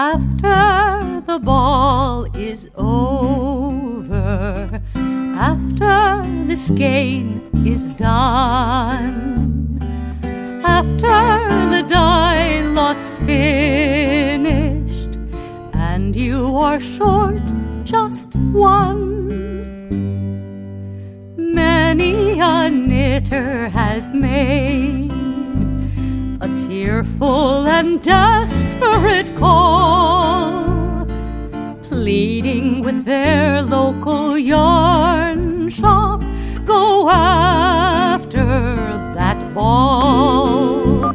After the ball is over, after the skein is done, after the die lot's finished, and you are short just one, many a knitter has made a tearful and desperate call, pleading with their local yarn shop, go after that ball.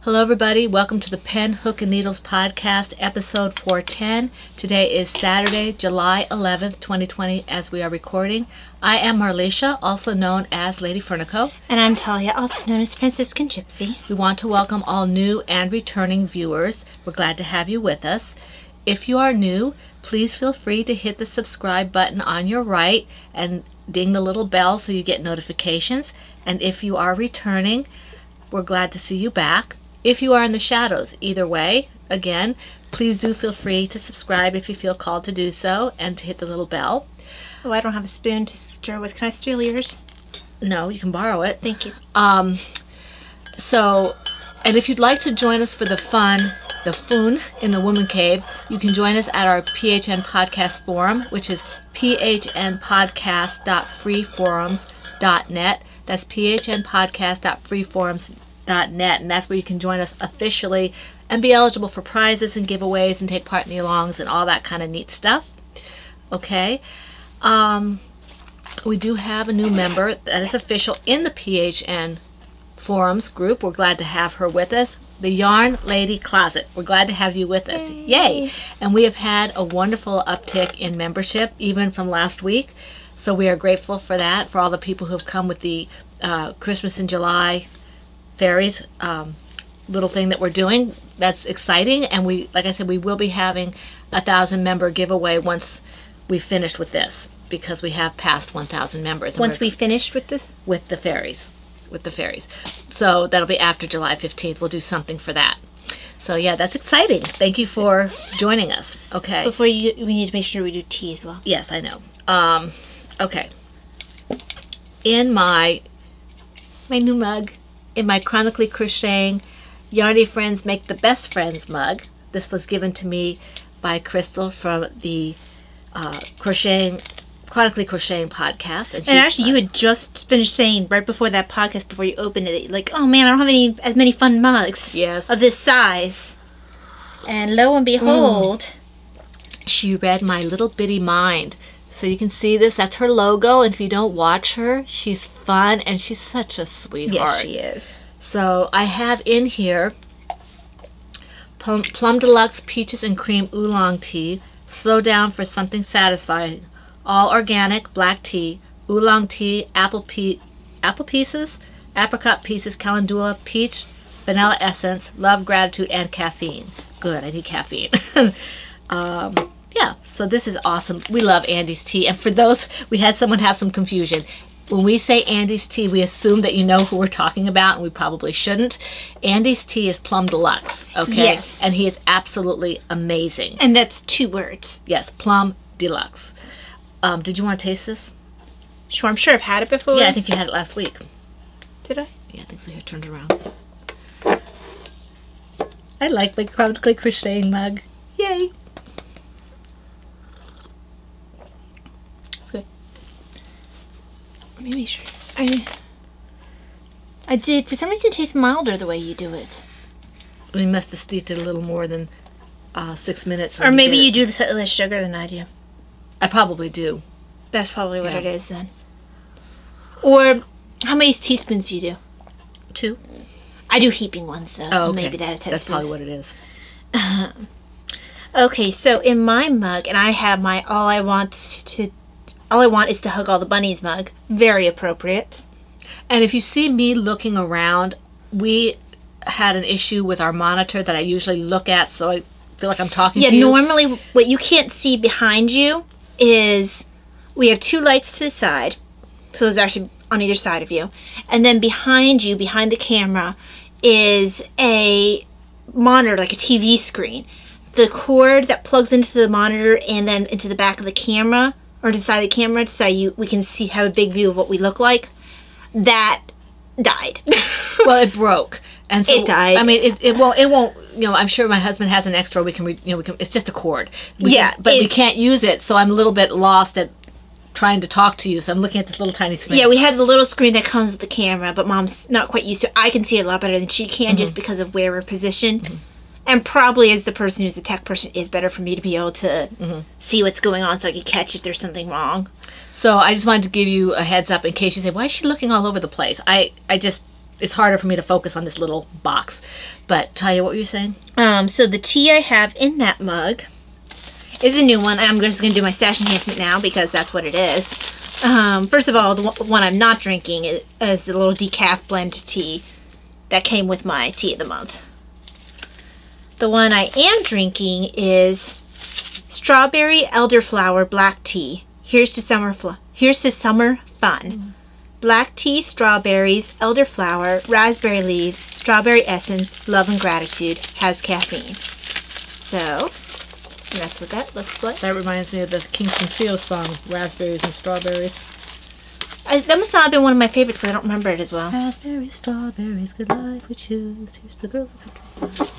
Hello everybody, welcome to the Pen, Hook, and Needles podcast, episode 410. Today is Saturday, July 11th, 2020, as we are recording. I am Marlisha, also known as Lady Fernico. And I'm Talia, also known as Franciscan Gypsy. We want to welcome all new and returning viewers. We're glad to have you with us. If you are new, please feel free to hit the subscribe button on your right and ding the little bell so you get notifications. And if you are returning, we're glad to see you back. If you are in the shadows, either way, again, please do feel free to subscribe if you feel called to do so and to hit the little bell. Oh, I don't have a spoon to stir with. Can I steal yours? No, you can borrow it. Thank you. And if you'd like to join us for the fun in the Woman Cave, you can join us at our PHN Podcast Forum, which is phnpodcast.freeforums.net. That's phnpodcast.freeforums.net, and that's where you can join us officially and be eligible for prizes and giveaways and take part in the alongs and all that kind of neat stuff. Okay. We do have a new member that is official in the PHN forums group. We're glad to have her with us, the Yarn Lady Closet. We're glad to have you with us. Yay! And we have had a wonderful uptick in membership even from last week, so we are grateful for that, for all the people who have come with the Christmas in July fairies little thing that we're doing. That's exciting, and we, like I said, we will be having a 1,000 member giveaway once we finished with this, because we have passed 1,000 members. Once we finished with this? With the fairies. So that'll be after July 15th. We'll do something for that. So yeah, that's exciting. Thank you for joining us. Okay. Before we need to make sure we do tea as well. Yes, I know. Okay. In my new mug, in my Chronically Crocheting Yarny Friends Make the Best Friends mug, this was given to me by Crystal from the Chronically Crocheting podcast. And actually, you had just finished saying right before that podcast, before you opened it, like, oh man, I don't have as many fun mugs of this size. And lo and behold, she read my little bitty mind. So you can see this, that's her logo, and if you don't watch her, she's fun and she's such a sweetheart. Yes, she is. So I have in here Plum Deluxe Peaches and Cream Oolong Tea, Slow Down for Something Satisfying, all organic black tea, oolong tea, apple pieces, apricot pieces, calendula, peach, vanilla essence, love, gratitude, and caffeine. Good, I need caffeine. Yeah, so this is awesome. We love Andy's tea. And for those, we had someone have some confusion. When we say Andy's tea, we assume that you know who we're talking about, and we probably shouldn't. Andy's tea is Plum Deluxe, okay? Yes. And he is absolutely amazing. And that's 2 words. Yes, Plum Deluxe. Did you want to taste this? Sure, I'm sure I've had it before. Yeah, I think you had it last week. Did I? Yeah, I think so. Here, turn it around. I like my Chronically Crocheting mug. Yay! Let me make sure. I did. For some reason, it tastes milder the way you do it. We must have steeped it a little more than 6 minutes. Or maybe you do this at less sugar than I do. I probably do. That's probably what it is then. Or how many teaspoons do you do? 2. I do heaping ones though, so maybe that attests That's probably what it is. Okay, so in my mug, and I have my All I Want is to Hug All the Bunnies mug. Very appropriate. And if you see me looking around, we had an issue with our monitor that I usually look at, so I feel like I'm talking to you. Yeah, normally what you can't see behind you is we have 2 lights to the side. So those are actually on either side of you. And then behind you, behind the camera, is a monitor, like a TV screen. The cord that plugs into the monitor and then into the back of the camera, or to the side of the camera, so we can have a big view of what we look like, that died. Well, it broke. And so, it died. I mean, it won't, I'm sure my husband has an extra, it's just a cord. But we can't use it, so I'm a little bit lost at trying to talk to you, so I'm looking at this little tiny screen. Yeah, we had the little screen that comes with the camera, but Mom's not quite used to it. I can see it a lot better than she can, just because of where we're positioned. And probably as the person who's a tech person, it's better for me to be able to see what's going on so I can catch if there's something wrong. So I just wanted to give you a heads up in case you say, why is she looking all over the place? It's harder for me to focus on this little box. But Talia, what were you saying? So the tea I have in that mug is a new one. I'm just going to do my Stache enhancement now because that's what it is. First of all, the one I'm not drinking is the little decaf blend tea that came with my tea of the month. The one I am drinking is strawberry elderflower black tea. Here's to summer fun. Black tea, strawberries, elderflower, raspberry leaves, strawberry essence, love and gratitude, has caffeine. So, that's what that looks like. That reminds me of the Kingston Trio song, Raspberries and Strawberries. That must not have been one of my favorites, because I don't remember it as well. Raspberries, strawberries, good life we choose. Here's the girl of the countryside.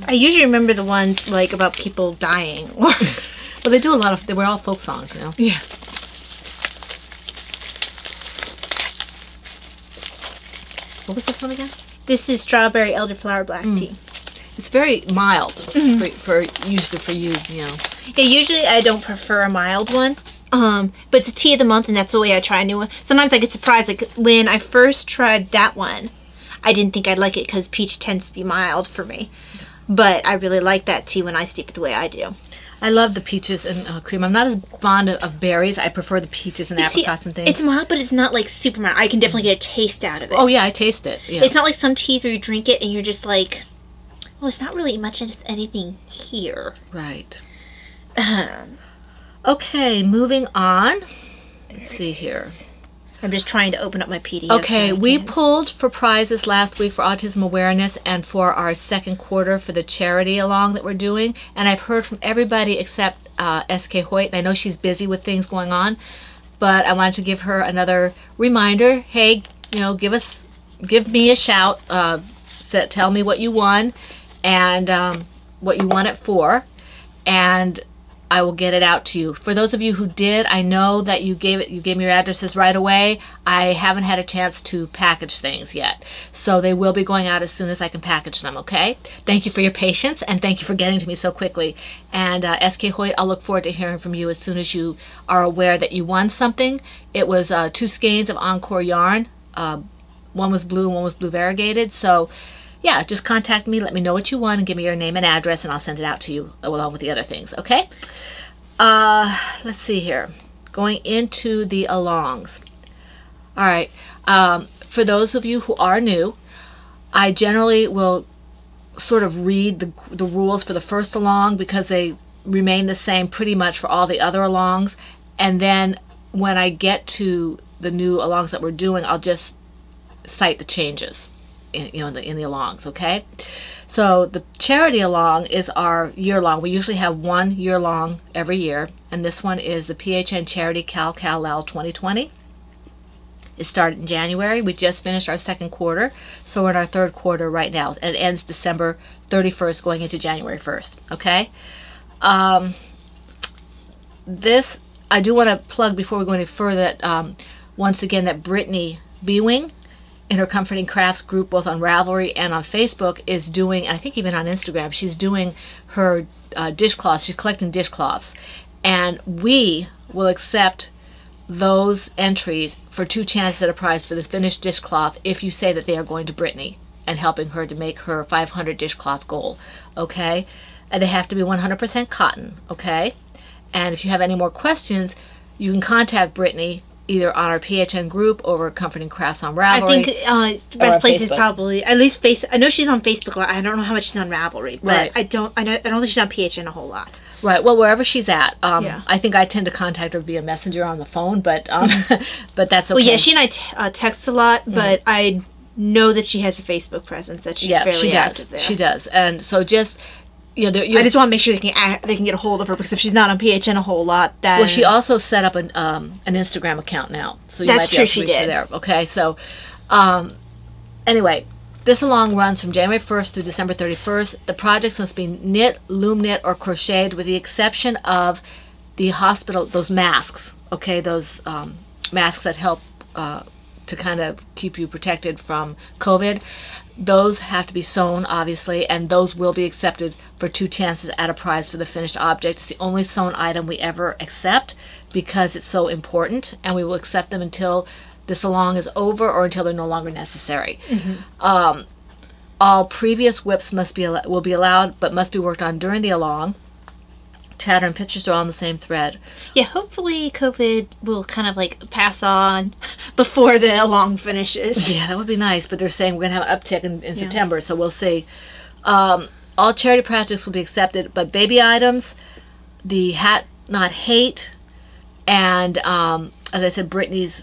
I usually remember the ones, like, about people dying. Well, they do a lot of, they were all folk songs, Yeah. What was this one again? This is strawberry elderflower black tea. It's very mild for usually for you, Yeah, usually I don't prefer a mild one. But it's a tea of the month, and that's the way I try a new one. Sometimes I get surprised. Like when I first tried that one, I didn't think I'd like it because peach tends to be mild for me. But I really like that tea when I steep it the way I do. I love the peaches and cream. I'm not as fond of berries. I prefer the peaches and apricots and things. It's mild, but it's not like super mild. I can definitely get a taste out of it. Oh yeah, I taste it. Yeah. It's not like some teas where you drink it and you're just like, well, there's not really much anything here. Right. Okay, moving on. Let's see here. I'm just trying to open up my PDF. Okay, we pulled for prizes last week for autism awareness and for our second quarter for the charity along that we're doing. And I've heard from everybody except SK Hoyt. I know she's busy with things going on, but I wanted to give her another reminder. Hey, give me a shout. Tell me what you won and what you won it for, and I will get it out to you. For those of you who did, I know that you gave me your addresses right away. I haven't had a chance to package things yet, so they will be going out as soon as I can package them, okay? Thank you for your patience, and thank you for getting to me so quickly. And SK Hoyt, I'll look forward to hearing from you as soon as you are aware that you won something. It was 2 skeins of Encore yarn. One was blue and one was blue variegated, so yeah, just contact me, let me know what you want, and give me your name and address, and I'll send it out to you along with the other things, okay? Let's see here. Going into the alongs. All right. For those of you who are new, I generally will sort of read the rules for the first along because they remain the same pretty much for all the other alongs. And then when I get to the new alongs that we're doing, I'll just cite the changes. In the alongs, okay? So the charity along is our year-long. We usually have one year-long every year, and this one is the PHN Charity Cal-Cal-Lal 2020. It started in January. We just finished our second quarter, so we're in our third quarter right now, and it ends December 31st going into January 1st, okay? This, I do want to plug before we go any further that once again that Brittany Bewing in her Comforting Crafts group, both on Ravelry and on Facebook, is doing, and I think even on Instagram, she's doing her dishcloths. She's collecting dishcloths. And we will accept those entries for 2 chances at a prize for the finished dishcloth if you say that they are going to Brittany and helping her to make her 500 dishcloth goal, okay? And they have to be 100% cotton, okay? And if you have any more questions, you can contact Brittany either on our PHN group or Comforting Crafts on Ravelry. I think best place is probably at least I know she's on Facebook. I don't know how much she's on Ravelry, but right. I don't think she's on PHN a whole lot. Right. Well, wherever she's at, yeah. I think I tend to contact her via Messenger on the phone, but but that's okay. Well, yeah, she and I text a lot, but I know that she has a Facebook presence, that she's fairly active there. She does. And so just, you know, I just want to make sure they can get a hold of her, because if she's not on PHN a whole lot, then... Well, she also set up an Instagram account now. So you might be able to reach her there. Okay, so anyway, this along runs from January 1st through December 31st. The projects must be knit, loom knit, or crocheted, with the exception of the hospital, those masks, okay, those masks that help to kind of keep you protected from COVID. Those have to be sewn, obviously, and those will be accepted for 2 chances at a prize for the finished object. It's the only sewn item we ever accept because it's so important, and we will accept them until this along is over or until they're no longer necessary. All previous whips will be allowed, but must be worked on during the along. Chatter and pictures are all on the same thread. Yeah, hopefully COVID will kind of like pass on before the along finishes. Yeah, that would be nice, but they're saying we're going to have an uptick in September, so we'll see. All charity projects will be accepted, but baby items, the Hat Not Hate, and as I said, Brittany's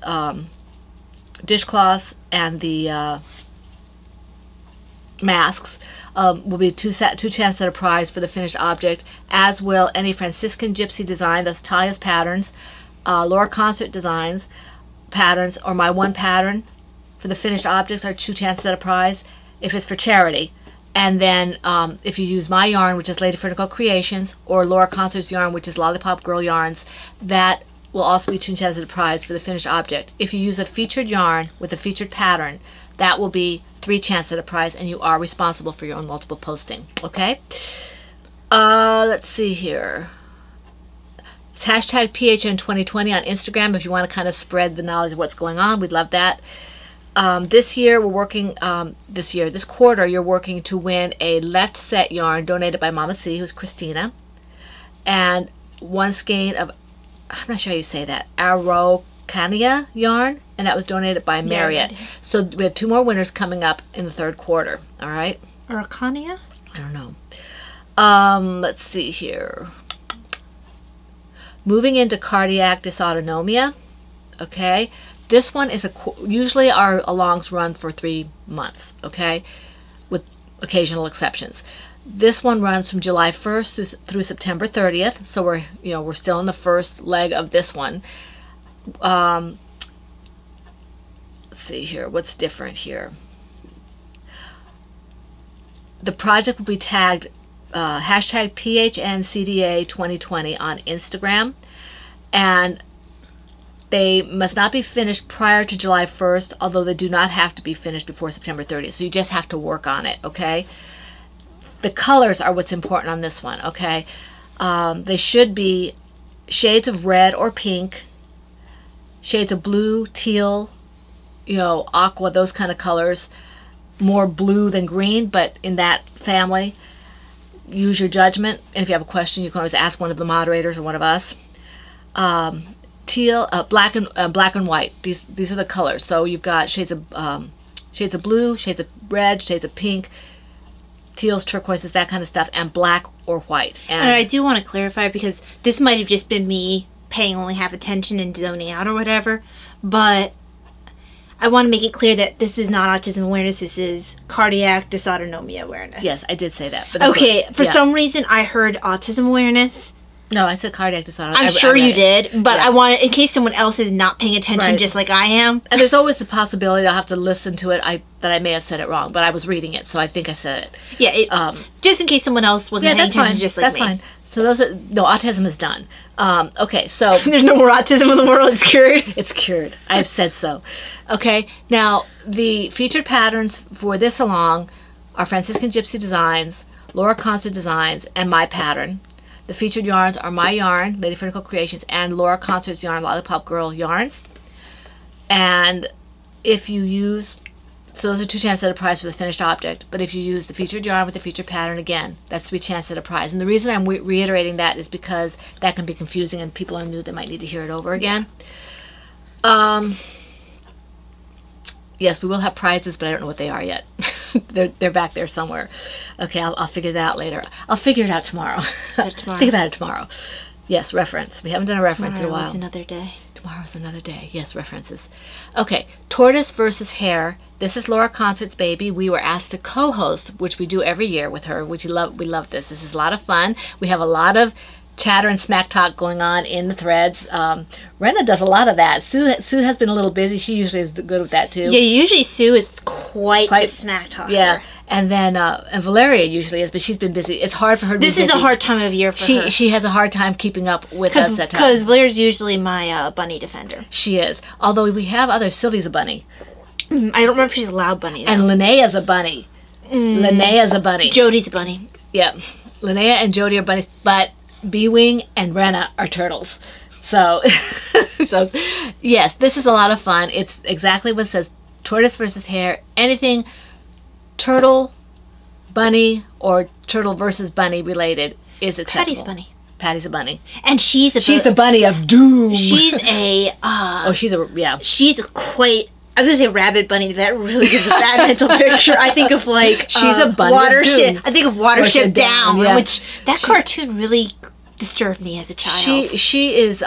dishcloth and the masks will be two chances at a prize for the finished object, as will any Franciscan Gypsy design, that's Talia's patterns, Laura Concert designs, patterns, or my one pattern for the finished objects are 2 chances at a prize if it's for charity. And then if you use my yarn, which is Lady Vertical Creations, or Laura Concert's yarn, which is Lollipop Girl Yarns, that will also be 2 chances at a prize for the finished object. If you use a featured yarn with a featured pattern, that will be 3 chances at a prize, and you are responsible for your own multiple posting. Okay? Let's see here. It's hashtag PHN2020 on Instagram if you want to kind of spread the knowledge of what's going on. We'd love that. This year, we're working, this quarter, you're working to win a left set yarn donated by Mama C, who's Christina, and 1 skein of, I'm not sure how you say that, Araucania yarn, and that was donated by Marriott. Yeah, so we have 2 more winners coming up in the 3rd quarter. All right. Araucania? I don't know. Let's see here. Moving into cardiac dysautonomia. Okay. This one is usually our alongs run for 3 months. Okay, with occasional exceptions. This one runs from July 1st through September 30th. So we're still in the first leg of this one. Let's see here. What's different here? The project will be tagged hashtag PHNCDA2020 on Instagram, and they must not be finished prior to July 1st, although they do not have to be finished before September 30th. So you just have to work on it, okay? The colors are what's important on this one, okay? They should be shades of red or pink, shades of blue, teal, aqua, those kind of colors. More blue than green, but in that family. Use your judgment, and if you have a question, you can always ask one of the moderators or one of us. Teal, black and white. These are the colors. So you've got shades of blue, shades of red, shades of pink, teals, turquoises, that kind of stuff, and black or white. And I do want to clarify, because this might have just been me paying only half attention and zoning out or whatever, but I want to make it clear that this is not autism awareness. This is cardiac dysautonomia awareness. Yes, I did say that. But okay, for some reason I heard autism awareness. No, I said cardiac dysautonomia. I'm sure you did, but I want, in case someone else is not paying attention just like I am. And there's always the possibility I'll have to listen to it, that I may have said it wrong, but I was reading it, so I think I said it. Yeah, just in case someone else wasn't paying attention just like me. That's fine. So autism is done. Okay, so... There's no more autism in the world. It's cured. It's cured. I've said so. Okay, now the featured patterns for this along are Franciscan Gypsy Designs, Laura Concert Designs, and my pattern. The featured yarns are my yarn, Lady Vertical Creations, and Laura Concert's yarn, Lollipop Girl Yarns. And if you use... So those are 2 chances at a prize for the finished object. But if you use the featured yarn with the featured pattern, again, that's 3 chances at a prize. And the reason I'm reiterating that is because that can be confusing and people are new that might need to hear it over again. Yes, we will have prizes, but I don't know what they are yet. they're back there somewhere. Okay, I'll figure that out later. I'll figure it out tomorrow. Think about it tomorrow. Yes, reference. We haven't done a reference in a while. Tomorrow is another day. Tomorrow's another day. Yes, references. Okay, Tortoise versus Hare This is Laura Concert's baby. We were asked to co-host, which we do every year with her, which we love this. This is a lot of fun. We have a lot of chatter and smack talk going on in the threads. Rena does a lot of that. Sue has been a little busy. She usually is good with that too. Yeah, usually Sue is quite the smack talker. Yeah, and then and Valeria usually is, but she's been busy. It's hard for her to be busy. This is a hard time of year for her. She has a hard time keeping up with us at times. Because Valeria's usually my bunny defender. She is. Although we have others. Sylvie's a bunny. I don't remember if she's a loud bunny, though. And Linnea's a bunny. Linnea's a bunny. Jody's a bunny. Yeah. Linnea and Jody are bunnies, but B-Wing and Rena are turtles. So, yes, this is a lot of fun. It's exactly what it says. Tortoise versus Hare. Anything turtle, bunny, or turtle versus bunny related is acceptable. Patty's a bunny. Patty's a bunny. And she's the bunny of doom. She's a... She's quite... I was going to say rabbit bunny. That really gives a bad mental picture. I think of like... She's a bunny Watership. I think of Watership Down, yeah. which that cartoon really disturbed me as a child. She is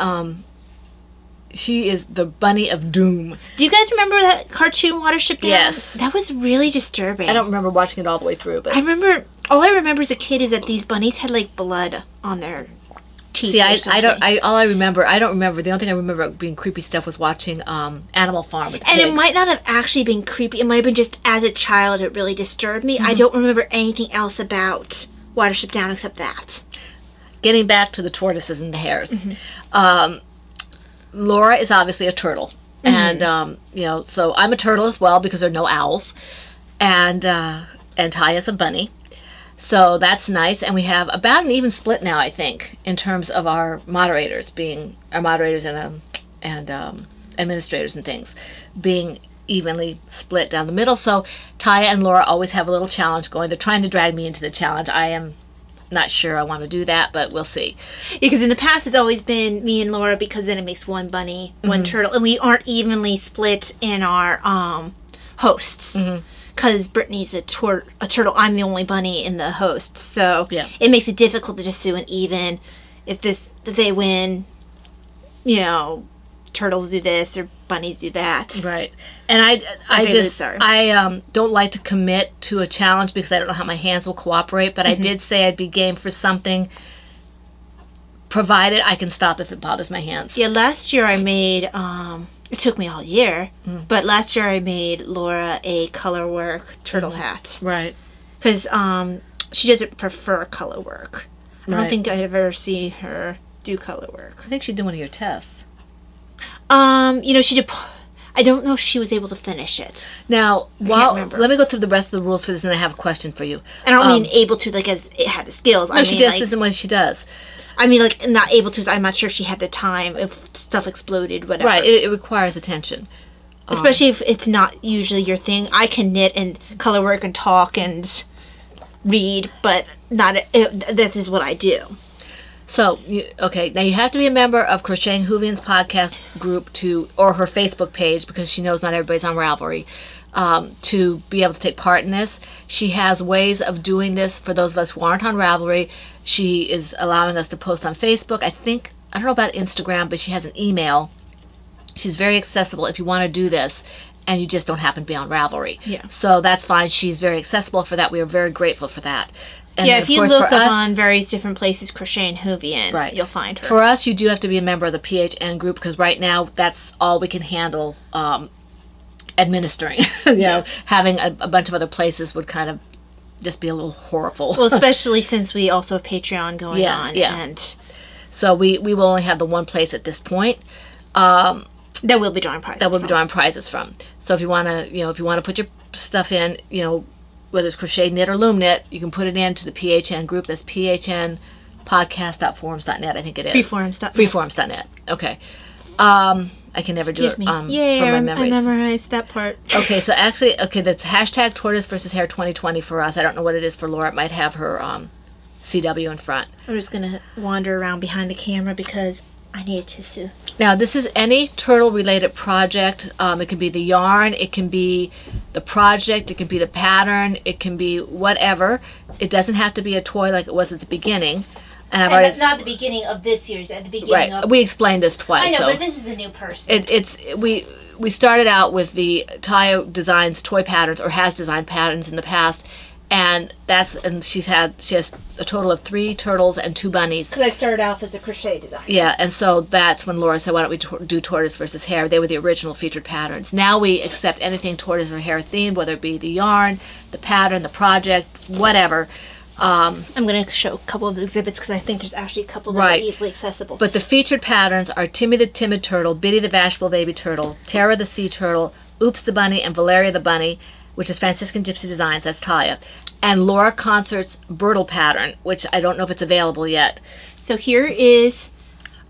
the bunny of doom. Do you guys remember that cartoon Watership Down? Yes. That was really disturbing. I don't remember watching it all the way through, but all I remember as a kid is that these bunnies had like blood on their teeth. See, I don't remember. The only thing I remember being creepy stuff was watching Animal Farm with the And pigs. it might not have actually been creepy. It might have been just as a child it really disturbed me. I don't remember anything else about Watership Down except that. Getting back to the tortoises and the hares. Laura is obviously a turtle. And, so I'm a turtle as well because there are no owls. And Taya's a bunny. So that's nice. And we have about an even split now, I think, in terms of our moderators and administrators and things being evenly split down the middle. So Taya and Laura always have a little challenge going. They're trying to drag me into the challenge. I am not sure I want to do that, but we'll see. Because in the past it's always been me and Laura because then it makes one bunny, one turtle, and we aren't evenly split in our hosts. Because Brittany's a turtle, I'm the only bunny in the host, so it makes it difficult to just do an even. If they win, turtles do this or bunnies do that. Right. And I don't like to commit to a challenge because I don't know how my hands will cooperate, but I did say I'd be game for something provided I can stop if it bothers my hands. Yeah, last year I made it took me all year, but last year I made Laura a color work turtle hat. Right. Because she doesn't prefer color work. I don't think I'd ever see her do color work. I think she'd do one of your tests. She did. I don't know if she was able to finish it. Now, let me go through the rest of the rules for this, and I have a question for you. I don't mean able to, like, as it had the skills. No, she just isn't what she does. I mean, like, not able to, I'm not sure if she had the time, if stuff exploded, whatever. Right, it requires attention. Especially if it's not usually your thing. I can knit and color work and talk and read, but that is what I do. So, now you have to be a member of Crocheting Hoovian's podcast group or her Facebook page, because she knows not everybody's on Ravelry, to be able to take part in this. She has ways of doing this for those of us who aren't on Ravelry. She is allowing us to post on Facebook. I don't know about Instagram, but she has an email. She's very accessible if you want to do this and you just don't happen to be on Ravelry. Yeah. So that's fine. She's very accessible for that. We are very grateful for that. And if you look up on various different places, Crocheting Hoovian, you'll find her. For us, you do have to be a member of the PHN group, because right now that's all we can handle administering. Having a bunch of other places would kind of just be a little horrible. Well, especially since we also have Patreon going on. Yeah. And so we will only have the one place at this point. That we'll be drawing prizes from. So if you want to put your stuff in, whether it's crochet, knit, or loom knit, you can put it into the PHN group. That's phnpodcast.forums.net, I think it is. Freeforums.net. Okay. I can never do it from my memories. I memorized that part. Okay, so actually, that's hashtag Tortoise versus Hare 2020 for us. I don't know what it is for Laura. It might have her CW in front. I'm just going to wander around behind the camera because I need a tissue. Now, this is any turtle-related project. It can be the yarn, it can be the project, it can be the pattern, it can be whatever. It doesn't have to be a toy like it was at the beginning. And I've And already... that's not the beginning of this year's, at the beginning Right. of... We explained this twice. I know, so but this is a new person. We started out with the Talia designs toy patterns, or has designed patterns in the past, and she has a total of 3 turtles and 2 bunnies. Because I started off as a crochet designer. Yeah, and so that's when Laura said, why don't we do Tortoise versus Hare? They were the original featured patterns. Now we accept anything Tortoise or Hare themed, whether it be the yarn, the pattern, the project, whatever. I'm going to show a couple of the exhibits because I think there's actually a couple that are easily accessible. But the featured patterns are Timmy the Timid Turtle, Biddy the Bashful Baby Turtle, Tara the Sea Turtle, Oops the Bunny, and Valeria the Bunny, which is Franciscan Gypsy Designs, that's Talia. And Laura Concert's Birtle pattern, which I don't know if it's available yet. So here is...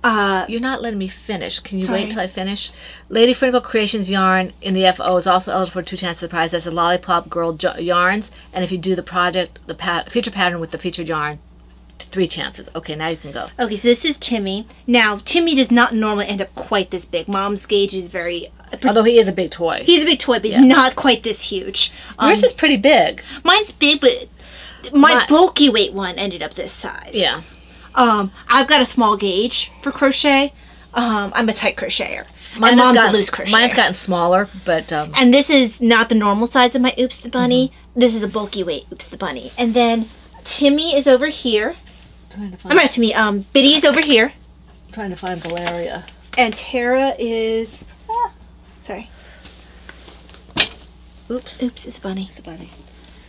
You're not letting me finish. Can you wait till I finish? Lady Frinkle Creations yarn in the FO is also eligible for 2 chances of the prize. That's the Lollipop Girl yarns. And if you do the project, the feature pattern with the featured yarn, 3 chances. Okay, now you can go. Okay, so this is Timmy. Now, Timmy does not normally end up quite this big. Mom's gauge is very... Although he is a big toy. He's a big toy, but he's not quite this huge. Yours is pretty big. Mine's big, but my bulky weight one ended up this size. Yeah. I've got a small gauge for crochet. I'm a tight crocheter. My Mine mom's a loose crocheter. Mine's gotten smaller, but... And this is not the normal size of my Oops the Bunny. This is a bulky weight Oops the Bunny. And then Timmy is over here. I'm not Timmy. Biddy is over here. I'm trying to find Valeria. And Tara is... sorry. Oops. Oops is a bunny. It's a bunny.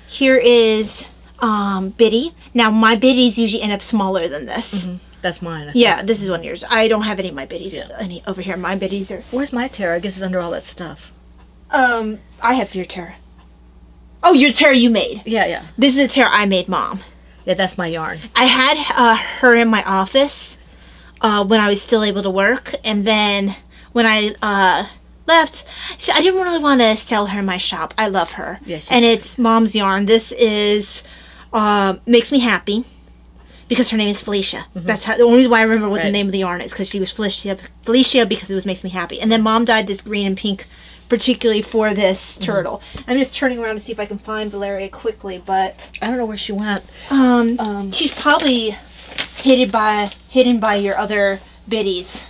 Here is Biddy. Now, my Biddies usually end up smaller than this. That's mine. Yeah, this is one of yours. I don't have any of my Biddies any over here. My Biddies are... Where's my Tara? I guess it's under all that stuff. I have your Tara. Oh, your Tara you made. Yeah. This is the Tara I made, Mom. Yeah, that's my yarn. I had her in my office when I was still able to work. And then when I left, I didn't really want to sell her in my shop. I love her. Yeah, and it's Mom's yarn. This is Makes Me Happy. Because her name is Felicia. That's the only reason why I remember what the name of the yarn is, because she was Felicia because it was Makes Me Happy. And then Mom dyed this green and pink particularly for this turtle. I'm just turning around to see if I can find Valeria quickly, but I don't know where she went. She's probably hidden by your other Biddies.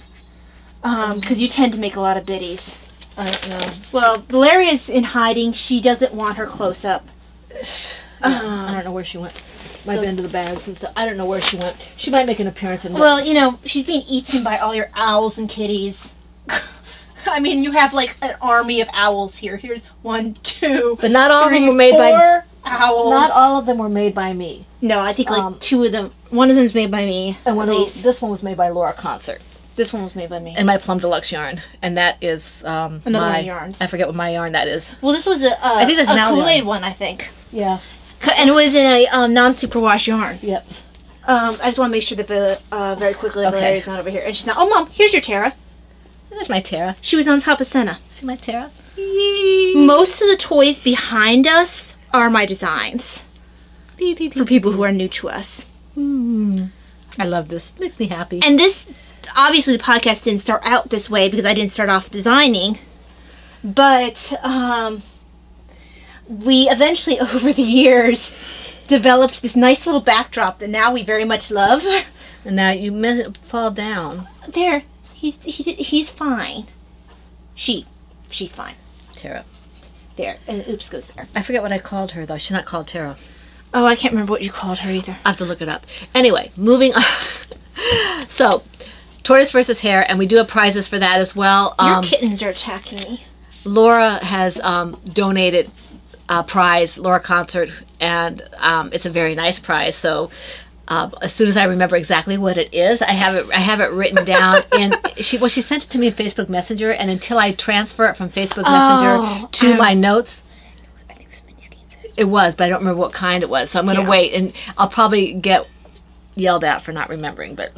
Because you tend to make a lot of Biddies. I don't know. Well, Valeria's in hiding. She doesn't want her close up. I don't know where she went. Might have been to the bags and stuff. I don't know where she went. She might make an appearance in the... Well, you know, she's being eaten by all your owls and kitties. I mean, you have like an army of owls here. Here's 1, 2, but not all 3, of them were made 4 by owls. Not all of them were made by me. No, I think like 2 of them. One of them's made by me. And this one was made by Laura Concert. This one was made by me. And my Plum Deluxe yarn, and that is another one of yarns. I forget what my yarn that is. Well, this was I think that's a Kool-Aid one, I think. Yeah. And it was in a non-superwash yarn. Yep. I just want to make sure that very quickly that Valeria's not over here. And she's not. Oh, Mom, here's your Tara. There's my Tara. She was on top of Senna. See my Tara? Most of the toys behind us are my designs. For people who are new to us. I love this. Makes me happy. And this, obviously the podcast didn't start out this way because I didn't start off designing. But, we eventually, over the years, developed this nice little backdrop that now we very much love. And now you fall down. There, he's fine. She's fine. Tara. There, and Oops goes there. I forget what I called her though. She's not called Tara. Oh, I can't remember what you called her either. I have to look it up. Anyway, moving on. So, Tortoise versus Hare, and we do have prizes for that as well. Your kittens are attacking me. Laura has donated a prize, Laura Concert, and it's a very nice prize. So as soon as I remember exactly what it is, I have it written down. She sent it to me in Facebook Messenger, and until I transfer it from Facebook Messenger to my notes, I think it was mini skeins. it was, but I don't remember what kind it was. So I'm going to wait, and I'll probably get yelled at for not remembering, but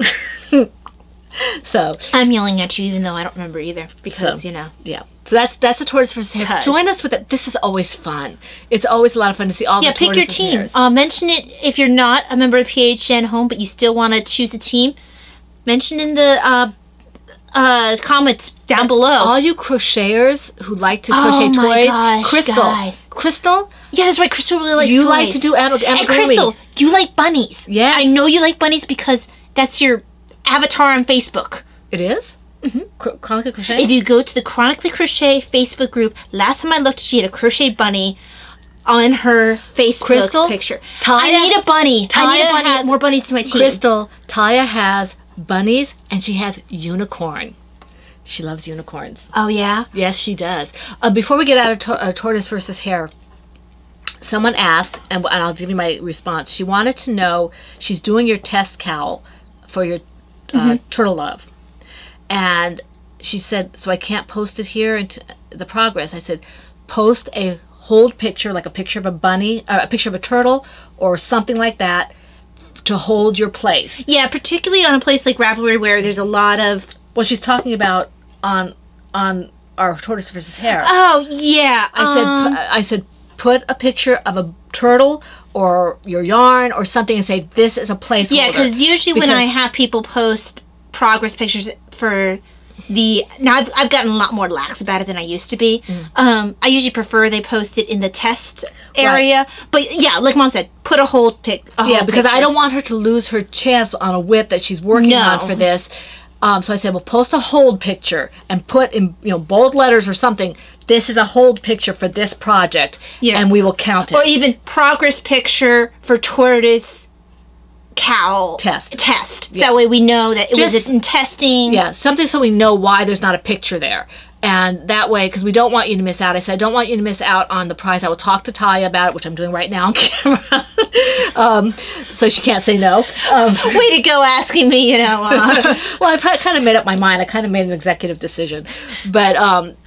so I'm yelling at you even though I don't remember either, because you know. Yeah. So that's the Tortoise versus Hare. Join us with it. This is always fun. It's always a lot of fun to see all the pick your team. Mention it if you're not a member of PHN Home, but you still want to choose a team. Mention in the comments down below. All you crocheters who like to crochet toys, Crystal Crystal, Yeah, that's right. Crystal really likes you toys. like to do amigurumi. And Crystal, you like bunnies. Yes. I know you like bunnies because that's your avatar on Facebook. It is? Mm-hmm. Chronically Crochet? If you go to the Chronically Crochet Facebook group, last time I looked, she had a crochet bunny on her Facebook Crystal, picture. Taya, I need a bunny. I need a bunny. has- More bunnies to my team. Crystal, Taya has bunnies and she has unicorn. She loves unicorns. Oh, yeah? Yes, she does. Before we get out of Tortoise versus Hare, someone asked, and I'll give you my response. She wanted to know, she's doing your test cowl for your Turtle Love. And she said, so I can't post it here into the progress. I said, post a hold picture, like a picture of a bunny, a picture of a turtle, or something like that, to hold your place. Yeah, particularly on a place like Ravelry where there's a lot of... Well, she's talking about on our Tortoise versus Hare. Oh, yeah. I said, put a picture of a turtle or your yarn or something and say, this is a placeholder. Yeah, because usually when I have people post progress pictures for the... Now, I've gotten a lot more lax about it than I used to be. I usually prefer they post it in the test area. But yeah, like Mom said, put a hold pic. Yeah, because I don't want her to lose her chance on a whip that she's working on for this. So I said, well, post a hold picture and put in bold letters or something. This is a hold picture for this project, and we will count it. Or even progress picture for Tortoise cowl test. So that way we know that it was in testing. Yeah, something so we know why there's not a picture there. And that way, because we don't want you to miss out. I said, I don't want you to miss out on the prize. I will talk to Taya about it, which I'm doing right now on camera. So she can't say no. Way to go asking me, Well, I kind of made up my mind. I kind of made an executive decision. But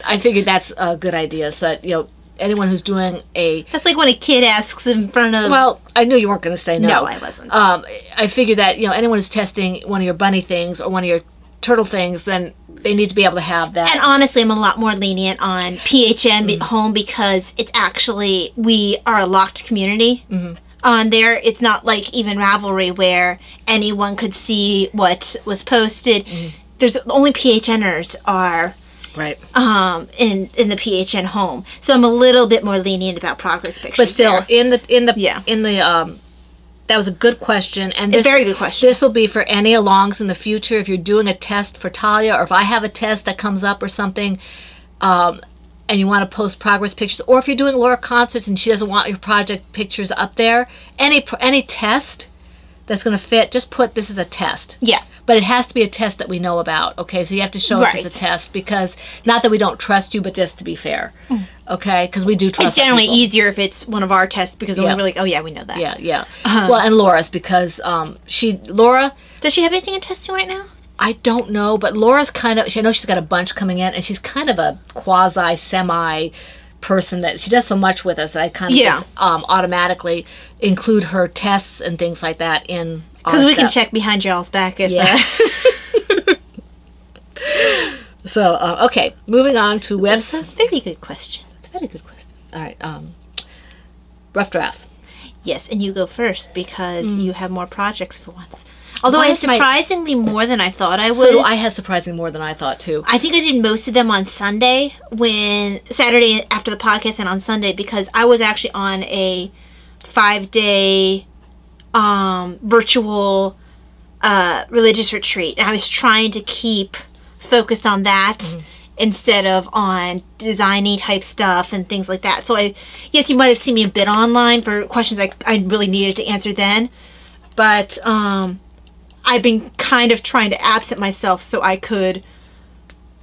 I figured that's a good idea. So that, anyone who's doing a... That's like when a kid asks in front of... Well, I knew you weren't going to say no. No, I wasn't. I figured that, anyone who's testing one of your bunny things or one of your turtle things, then they need to be able to have that. And honestly, I'm a lot more lenient on PHN home because it's actually, we are a locked community. On there, it's not like even Ravelry where anyone could see what was posted. There's only PHNers are right in the PHN home, so I'm a little bit more lenient about progress pictures. But still, there. in the that was a good question, and a very good question. This will be for any alongs in the future. If you're doing a test for Talia, or if I have a test that comes up or something, and you want to post progress pictures, or if you're doing Laura concerts and she doesn't want your project pictures up there, any test that's going to fit, just put this is a test. Yeah. But it has to be a test that we know about, okay? So you have to show us it's a test, because not that we don't trust you, but just to be fair, okay? Because we do trust. It's generally easier if it's one of our tests because we're like, oh yeah, we know that. Yeah, yeah. Well, and Laura's, because Laura. Does she have anything in testing right now? I don't know, but Laura's kind of. I know she's got a bunch coming in, and she's kind of a quasi-semi person that she does so much with us that I kind of just, automatically include her tests and things like that in. Because we can check behind y'all's back if... So, okay, moving on to webs. That's a very good question. It's a very good question. All right, rough drafts. Yes, and you go first because you have more projects for once. Although I have surprisingly more than I thought I would. So I have surprisingly more than I thought, too. I think I did most of them on Sunday, Saturday after the podcast and on Sunday, because I was actually on a 5-day... virtual religious retreat, and I was trying to keep focused on that instead of on designy type stuff and things like that. So yes, you might have seen me a bit online for questions I really needed to answer then, but I've been kind of trying to absent myself so I could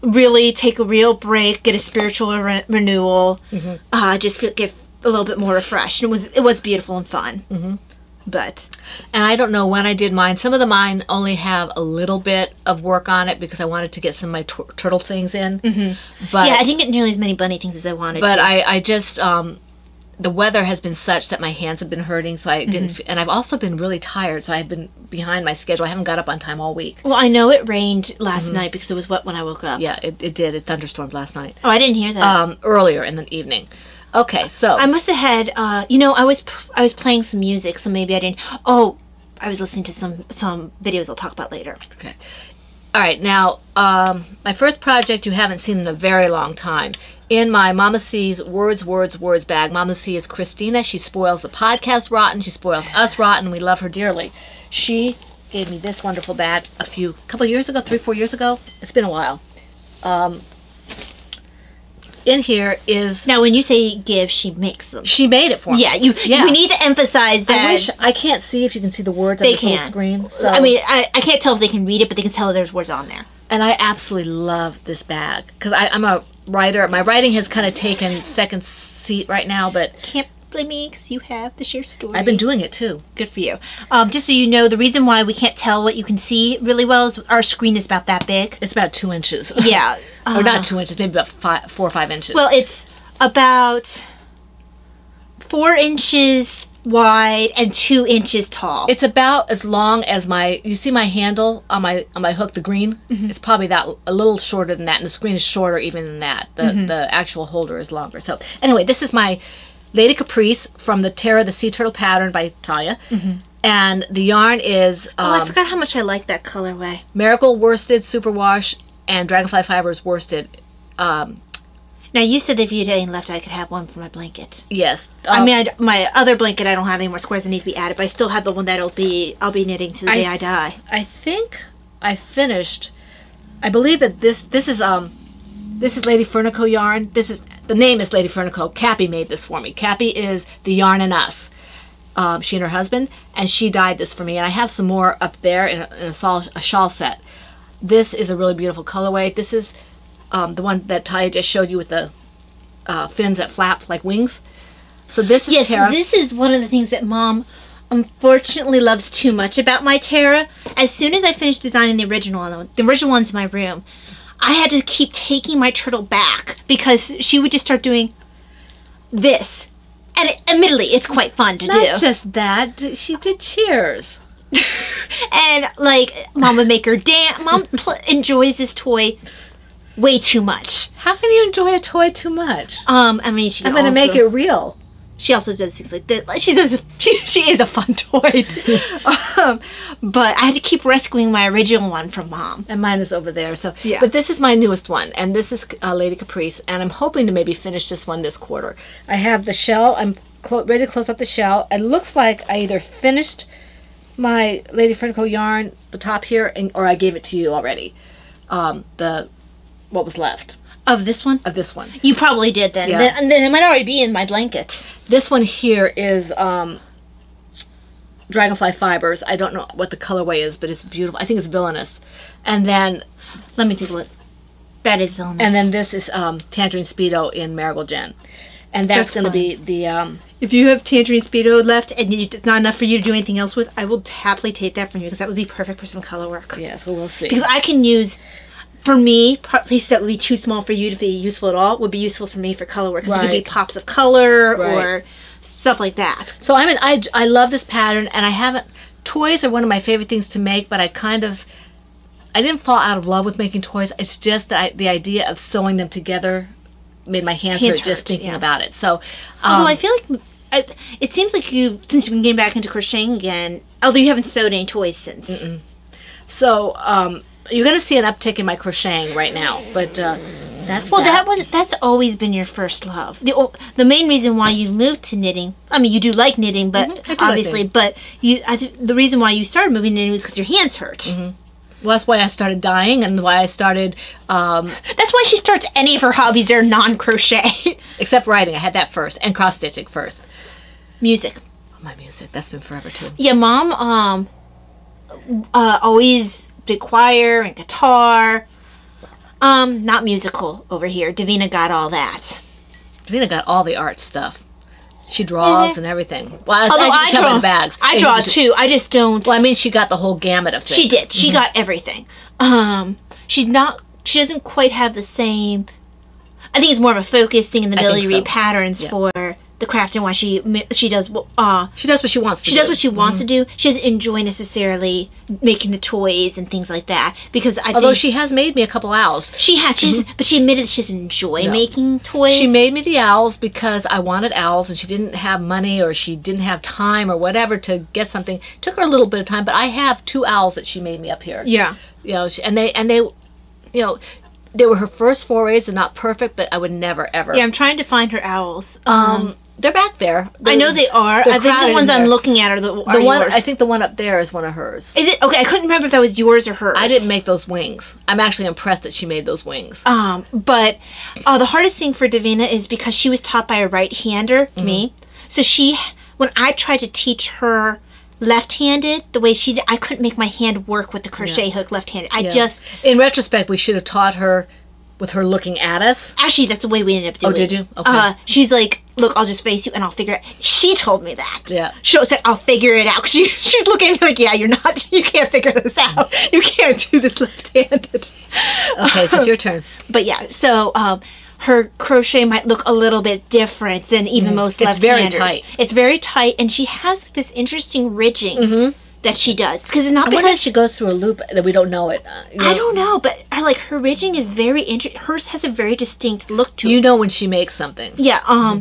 really take a real break, get a spiritual renewal, just get a little bit more refreshed. It was beautiful and fun. And I don't know when I did mine. Some of mine only have a little bit of work on it because I wanted to get some of my turtle things in. But yeah, I didn't get nearly as many bunny things as I wanted. But I just the weather has been such that my hands have been hurting, so I didn't. And I've also been really tired, so I've been behind my schedule. I haven't got up on time all week. Well, I know it rained last night because it was wet when I woke up. Yeah, it did. It thunderstormed last night. Oh, I didn't hear that. Earlier in the evening. Okay, so I must have had, I was playing some music, so maybe I didn't. Oh, I was listening to some videos I'll talk about later. Okay. All right, now, my first project you haven't seen in a very long time in my Mama C's Words, Words, Words bag. Mama C is Christina. She spoils the podcast rotten. She spoils us rotten. We love her dearly. She gave me this wonderful bag couple years ago, 3-4 years ago. It's been a while. In here is... Now, when you say give, she makes them. She made it for me. Yeah, we need to emphasize that. I can't see if you can see the words on this little screen. So. I mean, I can't tell if they can read it, but they can tell that there's words on there. And I absolutely love this bag. Because I'm a writer. My writing has kind of taken second seat right now, but... Can't blame me, because you have the shared story. I've been doing it, too. Good for you. Just so you know, the reason why we can't tell what you can see really well is our screen is about that big. It's about 2 inches. Yeah. Or not 2 inches, maybe about 4 or 5 inches. Well, it's about 4 inches wide and 2 inches tall. It's about as long as you see my handle on my hook, the green? It's probably a little shorter than that, and the screen is shorter even than that. The actual holder is longer. So anyway, this is my Lady Caprice from the Terra the Sea Turtle pattern by Talia. And the yarn is... I forgot how much I like that colorway. Miracle Worsted Superwash and Dragonfly Fibers Worsted. Now, you said that if you had any left, I could have one for my blanket. Yes. I mean, my other blanket, I don't have any more squares that need to be added, but I still have the one I'll be knitting to the day I die. I think I finished... I believe that this is Lady Furnico yarn. The name is Lady Furnico. Cappy made this for me. Cappy is the Yarn and Us. She and her husband, and she dyed this for me. And I have some more up there in a shawl set. This is a really beautiful colorway. This is the one that Talia just showed you with the fins that flap like wings. So this is Terra. This is one of the things that Mom unfortunately loves too much about my Terra. As soon as I finished designing the original one's in my room, I had to keep taking my turtle back because she would just start doing this. And admittedly, it's quite fun to do. Not just that, she did cheers. And, like, Mom would make her dance. Mom enjoys this toy way too much. How can you enjoy a toy too much? I mean, I'm going to make it real. She also does things like this. She is a fun toy. But I had to keep rescuing my original one from Mom. And mine is over there. So, yeah. But this is my newest one. And this is Lady Caprice. And I'm hoping to maybe finish this one this quarter. I have the shell. I'm ready to close up the shell. It looks like I either finished my Lady Furnico yarn, the top here, or I gave it to you already. What was left. Of this one? Of this one. You probably did then. Yeah. Then it might already be in my blanket. This one here is Dragonfly Fibers. I don't know what the colorway is, but it's beautiful. I think it's Villainous. And then... Let me take a look. That is Villainous. And then this is Tangerine Speedo in Marigold Jen. And that's going to be the... If you have Tangerine Speedo left and it's not enough for you to do anything else with, I will happily take that from you because that would be perfect for some color work. Yes, well, we'll see. Because I can use... For me, pieces that would be too small for you to be useful at all would be useful for me for color work. Because it could be pops of color or stuff like that. So I love this pattern, and I haven't... Toys are one of my favorite things to make, but I didn't fall out of love with making toys. It's just that the idea of sewing them together made my hands hurt just thinking about it. So, although I feel like it seems like since you've been getting back into crocheting again, although you haven't sewed any toys since. So, you're going to see an uptick in my crocheting right now, but that's always been your first love. The main reason why you moved to knitting, I mean, you do like knitting, but obviously, but the reason why you started moving knitting was because your hands hurt. Well, that's why I started dyeing, and why I started... That's why she starts any of her hobbies that are non-crochet. Except writing. I had that first, and cross-stitching first. Music. Oh, my music. That's been forever, too. Yeah, Mom always did choir and guitar. Not musical over here. Davina got all that. Davina got all the art stuff. She draws and everything. Well, although I draw in bags. I draw too. I just don't. Well, I mean, she got the whole gamut of things. She did. She got everything. She doesn't quite have the same. I think it's more of a focus thing in the ability to read patterns for the craft and why she does. She does what she wants to do. She does what she wants to do. She doesn't enjoy necessarily making the toys and things like that because although she has made me a couple owls. She has, but she admitted she doesn't enjoy making toys. She made me the owls because I wanted owls and she didn't have money or she didn't have time or whatever to get something. It took her a little bit of time, but I have 2 owls that she made me up here. Yeah. You know, and they you know, They were her first forays. They're not perfect, but I would never, ever. Yeah, I'm trying to find her owls. They're back there. I know they are. I think the ones I'm looking at are one. yours. I think the one up there is one of hers. Is it? Okay, I couldn't remember if that was yours or hers. I didn't make those wings. I'm actually impressed that she made those wings. But the hardest thing for Davina is because she was taught by a right-hander, me. So when I tried to teach her left-handed, the way she did, I couldn't make my hand work with the crochet hook left-handed. In retrospect, we should have taught her with her looking at us. Actually, that's the way we ended up doing it. Oh, did you? Okay. She's like, look, I'll just face you and I'll figure it. She told me that. Yeah. She said, I'll figure it out. She was looking at me like, yeah, you can't figure this out. You can't do this left-handed. Okay, so it's your turn. But yeah, so her crochet might look a little bit different than even most left-handers. It's very tight. It's very tight, and she has like this interesting ridging that she does. Because it's not I wonder if because she goes through a loop that we don't know it. I don't know, but her ridging is very interesting. Hers has a very distinct look to it. You know when she makes something. Yeah,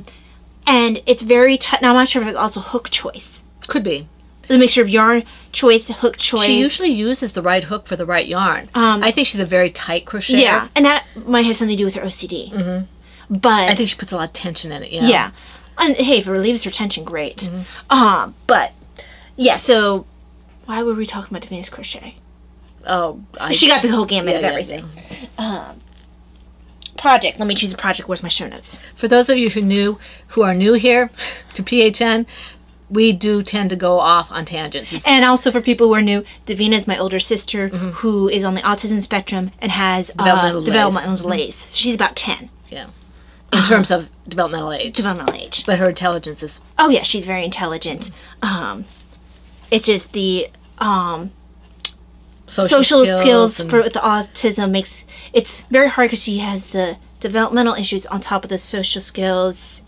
and it's very tight. Now, I'm not sure if it's also hook choice. Could be. The mixture of yarn choice, hook choice. She usually uses the right hook for the right yarn. I think she's a very tight crocheter. Yeah, and that might have something to do with her OCD. But I think she puts a lot of tension in it. You know? Yeah, and hey, if it relieves her tension, great. But yeah, so why were we talking about Davina's crochet? Oh, she got the whole gamut of everything. Project. Let me choose a project. Where's my show notes? For those of you who are new here to PHN, we do tend to go off on tangents. And also for people who are new, Davina is my older sister who is on the autism spectrum and has developmental delays. She's about 10. Yeah. In terms of developmental age. Developmental age. But her intelligence is... Oh, yeah, she's very intelligent. It's just the social skills for the autism makes... It's very hard because she has the developmental issues on top of the social skills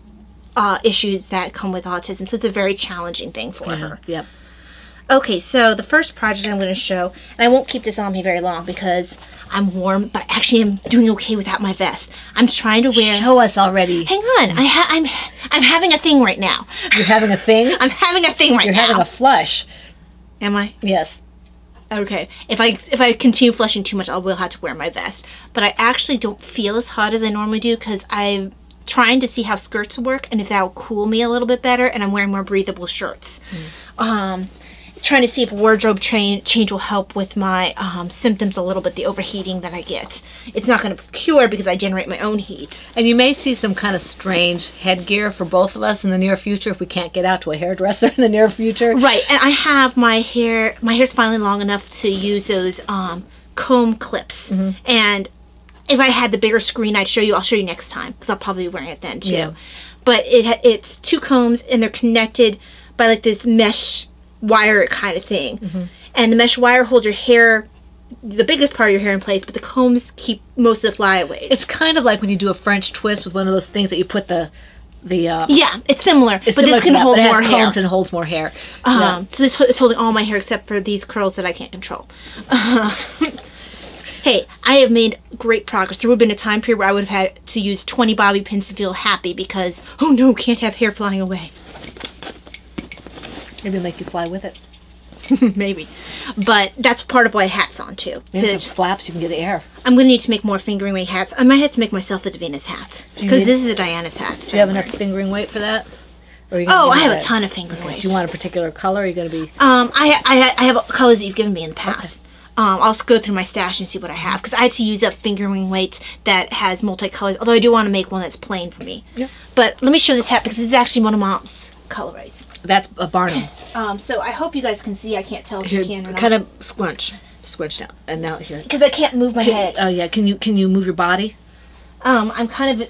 issues that come with autism. So it's a very challenging thing for her. Yep. Okay, so the first project I'm going to show, and I won't keep this on me very long because I'm warm, but actually I'm doing okay without my vest. I'm trying to wear... Show us already. Hang on. I'm having a thing right now. You're having a thing? I'm having a thing right now. You're having a flush. Am I? Yes. Okay. If I continue flushing too much, I will have to wear my vest. But I actually don't feel as hot as I normally do because I'm trying to see how skirts work and if that will cool me a little bit better, and I'm wearing more breathable shirts. Trying to see if wardrobe change will help with my symptoms a little bit, the overheating that I get. It's not going to cure because I generate my own heat. And you may see some kind of strange headgear for both of us in the near future if we can't get out to a hairdresser in the near future. Right, and I have my hair's finally long enough to use those comb clips. And if I had the bigger screen, I'll show you next time because I'll probably be wearing it then too. Yeah. But it's 2 combs and they're connected by like this mesh wire kind of thing. And the mesh wire holds your hair, the biggest part of your hair in place, but the combs keep most of the flyaways. It's kind of like when you do a French twist with one of those things that you put the yeah, it's similar, but this can hold more hair. Combs and holds more hair. So this is holding all my hair except for these curls that I can't control. Hey, I have made great progress. There would have been a time period where I would have had to use 20 bobby pins to feel happy because, oh no, can't have hair flying away. Maybe make you fly with it. Maybe. But that's part of why a hat's on too. To flaps, you can get the air. I'm going to need to make more fingering weight hats. I might have to make myself a Davina's hat. Because this is a Diana's hat. Do you have enough fingering weight for that? Or I have a ton of fingering weight. Do you want a particular color? Or are you going to be... I have colors that you've given me in the past. Okay. I'll go through my stash and see what I have. Because I had to use up fingering weight that has multicolors. Although I do want to make one that's plain for me. Yeah. But let me show this hat because this is actually one of Mom's colorways. That's a Barnum. So I hope you guys can see. I can't tell if you can or not. Kind of squinch down, and now here. Because I can't move my head. Oh yeah, can you move your body? I'm kind of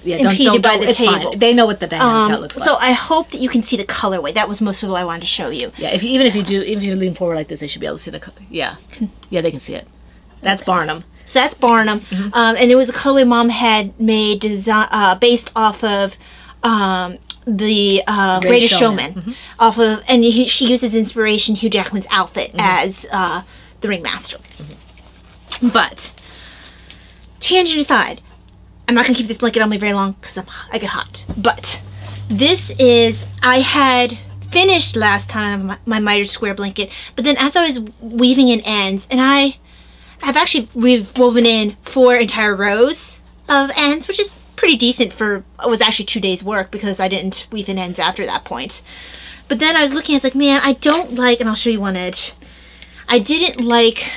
impeded by the table. Fine. They know what the Diana's hat looks like. So I hope that you can see the colorway. That was most of what I wanted to show you. Yeah, even if you lean forward like this, they should be able to see the color. Yeah, they can see it. That's Barnum. So that's Barnum, and it was a colorway Mom had made based off of the Greatest Showman, off of, and she uses inspiration Hugh Jackman's outfit as the ringmaster. But tangent aside, I'm not gonna keep this blanket on me very long because I get hot. But this is, I had finished last time my mitered square blanket, but then as I was weaving in ends, and we've woven in 4 entire rows of ends, which is pretty decent for, it was actually 2 days work because I didn't weave in ends after that point. But then I was looking, I was like, man, I don't like, and I'll show you one edge. I didn't like,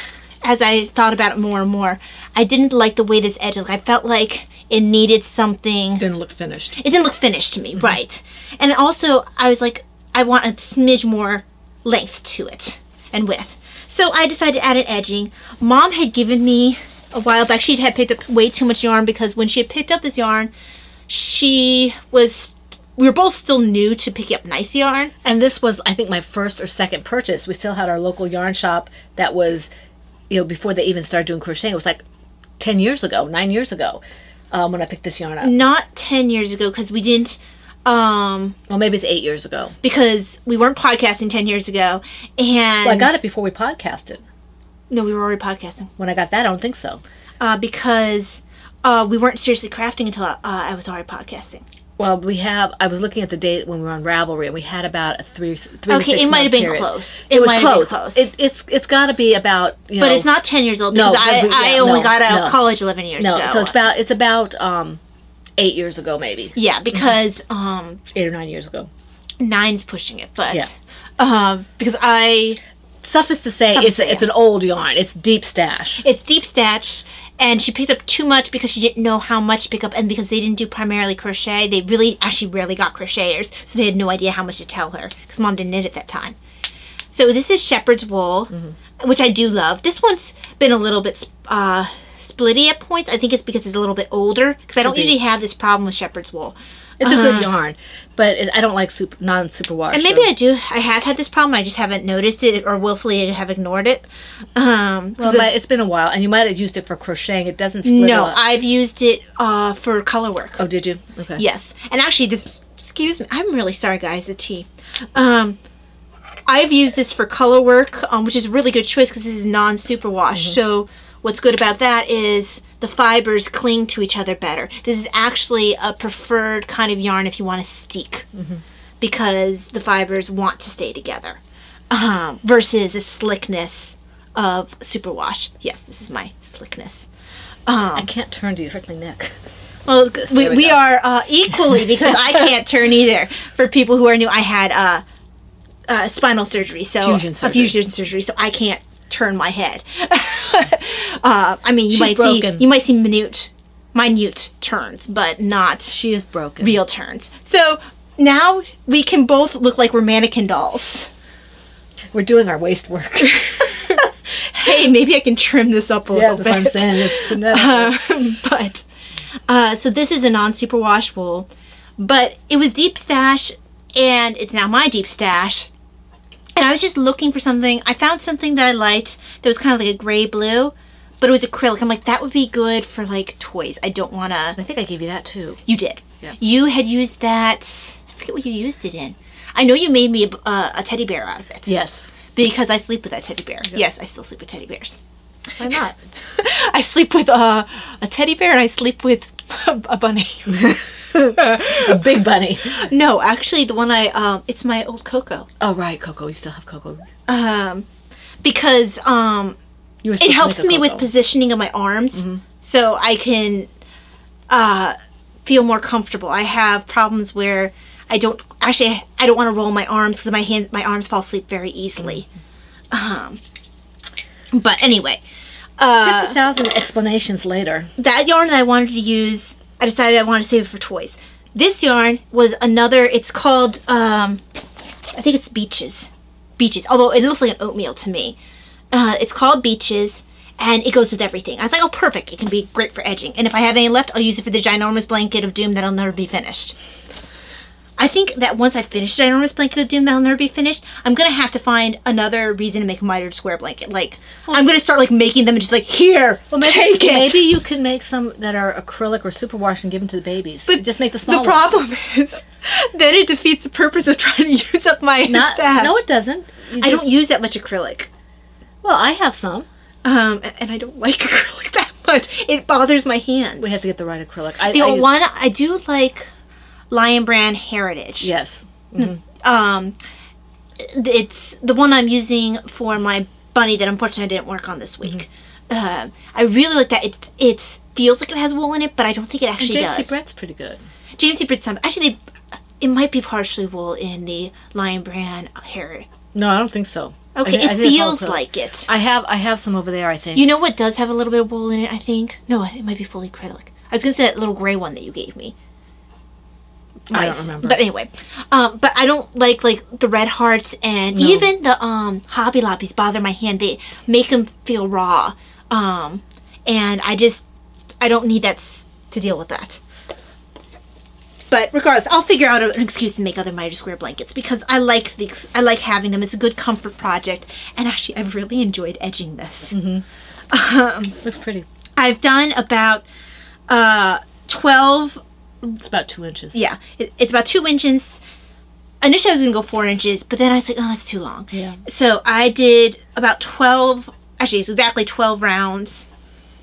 as I thought about it more and more, I didn't like the way this edge looked. I felt like it needed something. Didn't look finished. It didn't look finished to me, right. And also, I was like, I want a smidge more length to it and width. So I decided to add an edging. Mom had given me a while back, she had picked up way too much yarn because when she had picked up this yarn, we were both still new to picking up nice yarn. And this was, I think, my first or second purchase. We still had our local yarn shop that was, before they even started doing crocheting. It was like 10 years ago, 9 years ago, when I picked this yarn up. Not 10 years ago, because we didn't, well, maybe it's 8 years ago. Because we weren't podcasting 10 years ago, and... Well, I got it before we podcasted. No, we were already podcasting. When I got that, I don't think so. Because we weren't seriously crafting until I was already podcasting. Well, I was looking at the date when we were on Ravelry, and we had about a 3 to 6 Okay, month it might have been period. close. It was close. It's got to be about, But it's not 10 years old because I only got out of college 11 years ago. No, so it's about 8 years ago, maybe. Yeah, because 8 or 9 years ago. 9's pushing it, but yeah. Because Suffice to say, it's an old yarn. It's deep stash. It's deep stash, and she picked up too much because she didn't know how much to pick up, and because they didn't do primarily crochet, they really actually rarely got crocheters, so they had no idea how much to tell her because Mom didn't knit at that time. So this is shepherd's wool, which I do love. This one's been a little bit splitty at points. I think it's because it's a little bit older, because I don't usually have this problem with shepherd's wool. It's a good yarn, but I don't like non-superwash. And maybe I have had this problem. I just haven't noticed it, or willfully have ignored it. Well, it's been a while, and you might have used it for crocheting. It doesn't split. No, I've used it for color work. Oh, did you? Okay. Yes, and actually, excuse me, I'm really sorry, guys. The tea. I've used this for color work, which is a really good choice because this is non-superwash. So what's good about that is the fibers cling to each other better. This is actually a preferred kind of yarn if you want to steek, because the fibers want to stay together, versus the slickness of superwash. Yes, this is my slickness. I can't turn to you, hurt my neck. Well, we are equally, because I can't turn either. For people who are new, I had spinal surgery, so fusion surgery, so I can't turn my head. I mean, you might see minute turns, but not she is broken real turns. So now we can both look like we're mannequin dolls. We're doing our waist work. Hey, maybe I can trim this up a little bit. That's what I'm saying. Just trim that up. So this is a non-superwash wool, but it was deep stash, and it's now my deep stash. And I was just looking for something. I found something that I liked that was kind of like a gray blue, but it was acrylic. I'm like, that would be good for like toys. I don't want to... I think I gave you that too. You did. Yeah. You had used that... I forget what you used it in. I know you made me a teddy bear out of it. Yes. Because I sleep with that teddy bear. Yep. Yes, I still sleep with teddy bears. Why not? I sleep with a teddy bear, and I sleep with a bunny. A big bunny. No, actually, the one it's my old Coco. Oh, right, Coco. You still have Coco. Because it helps me with positioning of my arms, so I can feel more comfortable. I have problems where I don't want to roll my arms because my arms fall asleep very easily. But anyway, 50,000 explanations later. That yarn that I wanted to use, I decided I wanted to save it for toys. This yarn was another, it's called, I think it's Beaches, although it looks like an oatmeal to me. It's called Beaches, and it goes with everything. I was like, oh, perfect, it can be great for edging. And if I have any left, I'll use it for the ginormous blanket of doom that'll never be finished. I think that once I finish the ginormous blanket of doom that'll never be finished, I'm going to have to find another reason to make a mitered square blanket. Like, I'm going to start like making them and just like, here, take it. Maybe you could make some that are acrylic or superwash and give them to the babies. But just make the small ones. The problem is, then it defeats the purpose of trying to use up my stash. No, it doesn't. I don't use that much acrylic. Well, I have some. And I don't like acrylic that much. It bothers my hands. We have to get the right acrylic. I do like Lion Brand Heritage. Yes. It's the one I'm using for my bunny that unfortunately I didn't work on this week. I really like that. It feels like it has wool in it, but I don't think it actually James C. does. Brett's pretty good. James C. Brett's some. Actually, it might be partially wool in the Lion Brand Hare. No, I don't think so. Okay, I think it it's feels also- like it. I have some over there, I think. You know what does have a little bit of wool in it, I think? No, it might be fully acrylic. I was going to say that little gray one that you gave me. I don't remember. But anyway, but I don't like the red hearts and even the Hobby Lobbies bother my hand. They make them feel raw. And I don't need that to deal with that. But regardless, I'll figure out an excuse to make other miter square blankets because I like having them. It's a good comfort project. And actually, I've really enjoyed edging this. Looks pretty. I've done about 12. It's about 2 inches. Yeah, it's about 2 inches. Initially, I was going to go 4 inches, but then I was like, oh, that's too long. Yeah. So I did about 12, actually, it's exactly 12 rounds.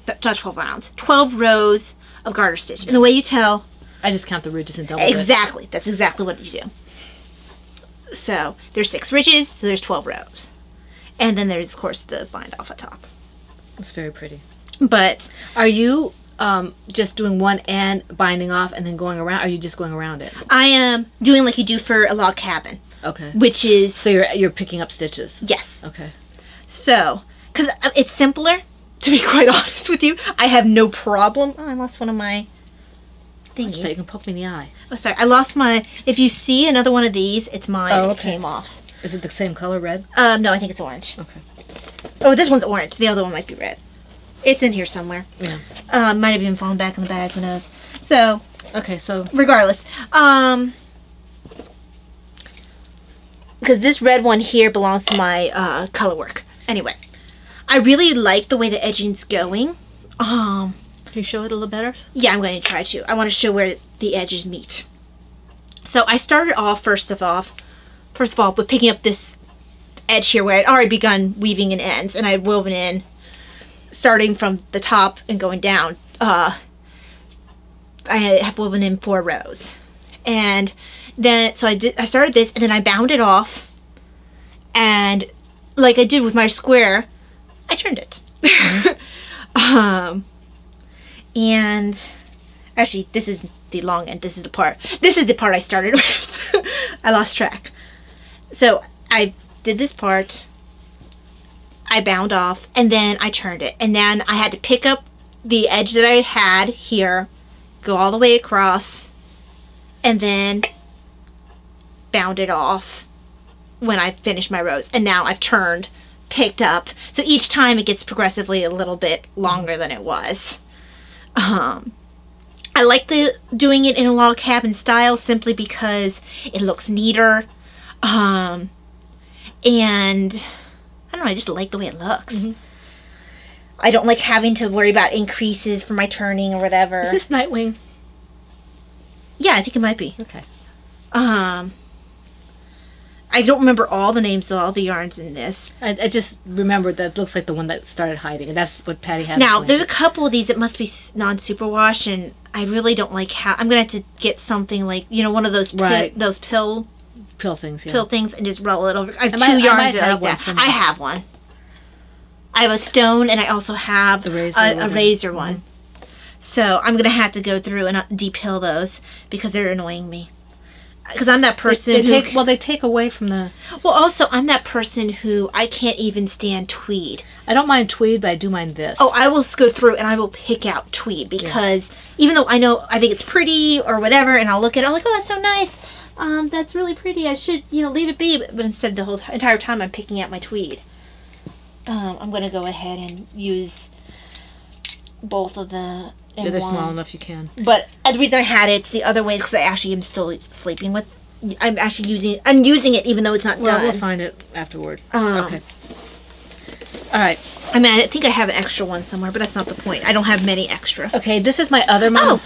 Not 12 rounds. 12 rows of garter stitch. And the way you tell... I just count the ridges and double it. Exactly. That's exactly what you do. So there's 6 ridges, so there's 12 rows. And then there's, of course, the bind off at top. It's very pretty. But... Are you just doing one end, binding off, and then going around? Or are you just going around it? I am doing like you do for a log cabin. Okay. Which is... So you're picking up stitches? Yes. Okay. So, because it's simpler, to be quite honest with you. I have no problem. Oh, I lost one of my thingies. So you can poke me in the eye. Oh, sorry. I lost my... If you see another one of these, it's mine. Oh, It okay. came off. Is it the same color, red? No, I think it's orange. Okay. Oh, this one's orange. The other one might be red. It's in here somewhere. Yeah. Might have even fallen back in the bag. Who knows? So, Okay, so... regardless. Because this red one here belongs to my color work. Anyway. I really like the way the edging's going. Can you show it a little better? Yeah, I'm going to try to. I want to show where the edges meet. So I started off, first of all, with picking up this edge here where I'd already begun weaving in ends, and I'd woven in, starting from the top and going down. I have woven in 4 rows. And then, so I started this, and then I bound it off, and like I did with my square, I turned it. And actually, this is the long end. This is the part I started with. I lost track. So I did this part, I bound off, and then I turned it. And then I had to pick up the edge that I had here, go all the way across, and then bound it off when I finished my rows. And now I've turned, picked up. So each time it gets progressively a little bit longer than it was. I like doing it in a log cabin style simply because it looks neater. And I don't know, I just like the way it looks. I don't like having to worry about increases for my turning or whatever. Is this Nightwing? Yeah, I think it might be. Okay. I don't remember all the names of all the yarns in this. I just remembered that it looks like the one that started hiding, and that's what Patty has. Now, there's a couple of these that must be non-superwash, and I really don't like how... I'm going to have to get something like, you know, one of those those pill things, yeah. pill things and just roll it over. I have I two might yarns have like one that. somewhere. I have one. I have a stone, and I also have The razor a one. razor one. So I'm going to have to go through and depill those because they're annoying me. Because I'm that person they take away from the... Well, also, I'm that person who I can't even stand tweed. I don't mind tweed, but I do mind this. Oh, I will go through and I will pick out tweed because even though I think it's pretty or whatever, and I'll look at it, I'm like, oh, that's so nice. That's really pretty. I should, leave it be. But instead, the whole entire time, I'm picking out my tweed. I'm going to go ahead and use both of the... Yeah, they're small enough you can. But the reason I had it's the other way is because I actually am still sleeping with. I'm using it even though it's not done. We'll find it afterward. Okay. All right. I mean, I think I have an extra one somewhere, but that's not the point. I don't have many extra. Okay, this is my other Mama.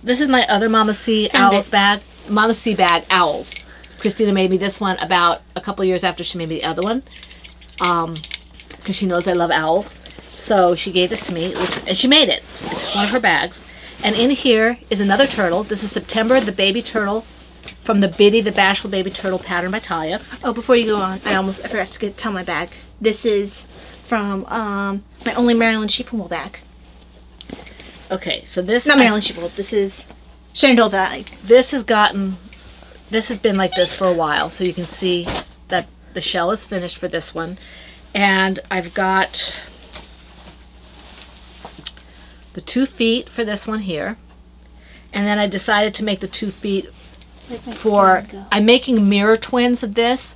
This is my other Mama C Found Owls it. bag. Mama C bag Owls. Christina made me this one about a couple years after she made me the other one, because she knows I love owls. So she gave this to me, and she made it. It's one of her bags. And in here is another turtle. This is September, the baby turtle, from the Biddy, the Bashful Baby Turtle pattern by Talia. Oh, before you go on, I forgot to tell my bag. This is from my Only Maryland Sheep and Wool bag. Okay, so this... Not Maryland Sheep and Wool. This is Shenandoah Valley. This has been like this for a while, so you can see that the shell is finished for this one. And I've got the 2 feet for this one here. And then I decided to make the 2 feet for... I'm making mirror twins of this.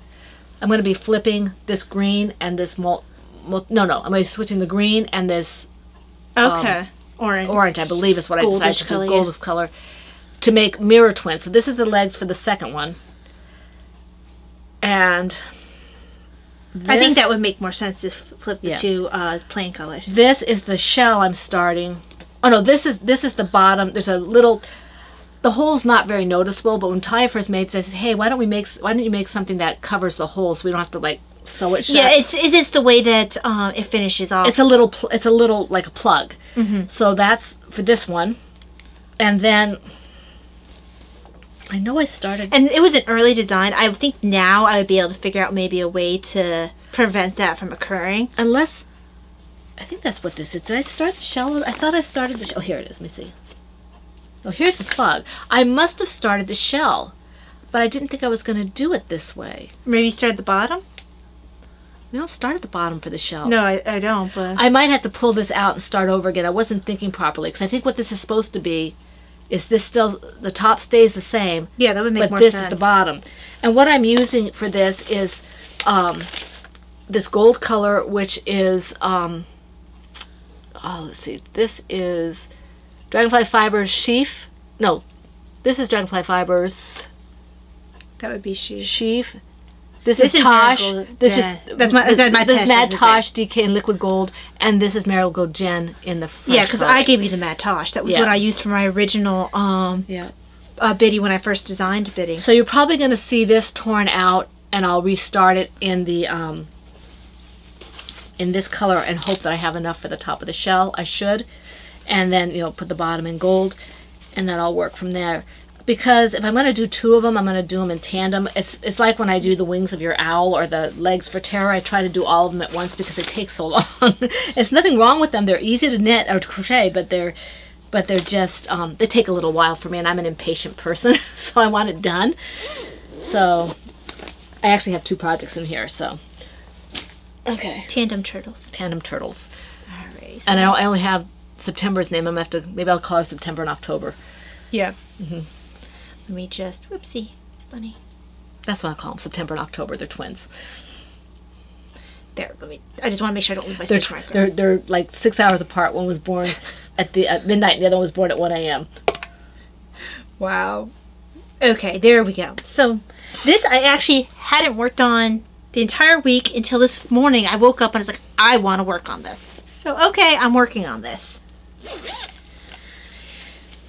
I'm going to be flipping this green and this... No, I'm going to be switching the green and this... Okay. Orange, I believe is what I decided to do. Color, goldish color. To make mirror twins. So this is the legs for the second one. And... I think that would make more sense to flip the 2 plain colors. This is the shell I'm starting. Oh no, this is the bottom. There's a little... The hole's not very noticeable, but when Taya first made it, I said, hey, why don't you make something that covers the hole so we don't have to like sew it shut? Yeah, it's the way that it finishes off. It's a little like a plug. Mm-hmm. So that's for this one. And then I know I started... And it was an early design. I think now I would be able to figure out maybe a way to prevent that from occurring. Unless... I think that's what this is. Did I start the shell? I thought I started the shell. Oh, here it is. Let me see. Oh, here's the plug. I must have started the shell, but I didn't think I was going to do it this way. Maybe you start at the bottom? We don't start at the bottom for the shell. No, I don't, but... I might have to pull this out and start over again. I wasn't thinking properly, because I think what this is supposed to be is this still... The top stays the same. Yeah, that would make more sense. But sense. this is the bottom. And what I'm using for this is this gold color, which is... let's see. This is Dragonfly Fibers Sheaf. No, this is Dragonfly Fibers... That would be sheaf. Sheaf. This is Tosh. This is that's Mad Tosh DK in liquid gold, and this is Marigold Gen in the fresh. Yeah, because I gave you the Mad Tosh. That was what I used for my original Biddy when I first designed Biddy. So you're probably going to see this torn out, and I'll restart it in the in this color and hope that I have enough for the top of the shell. I should, and then put the bottom in gold, and then I'll work from there. Because if I'm going to do 2 of them, I'm going to do them in tandem. It's like when I do the wings of your owl or the legs for Terror. I try to do all of them at once because it takes so long. There's nothing wrong with them. They're easy to knit or to crochet, but they're just they take a little while for me, and I'm an impatient person, so I want it done. So I actually have 2 projects in here. So okay, Tandem Turtles. Tandem Turtles. All right. So and I only have September's name. I'm gonna have to maybe I'll call her September and October. Yeah. Mm-hmm. Let me just, whoopsie, it's funny. That's what I call them, September and October. They're twins. There, I just want to make sure I don't leave my stitch marker. They're like 6 hours apart. One was born at midnight, and the other one was born at 1 a.m. Wow. Okay, there we go. So this I actually hadn't worked on the entire week until this morning. I woke up and I was like, I want to work on this. So, okay, I'm working on this.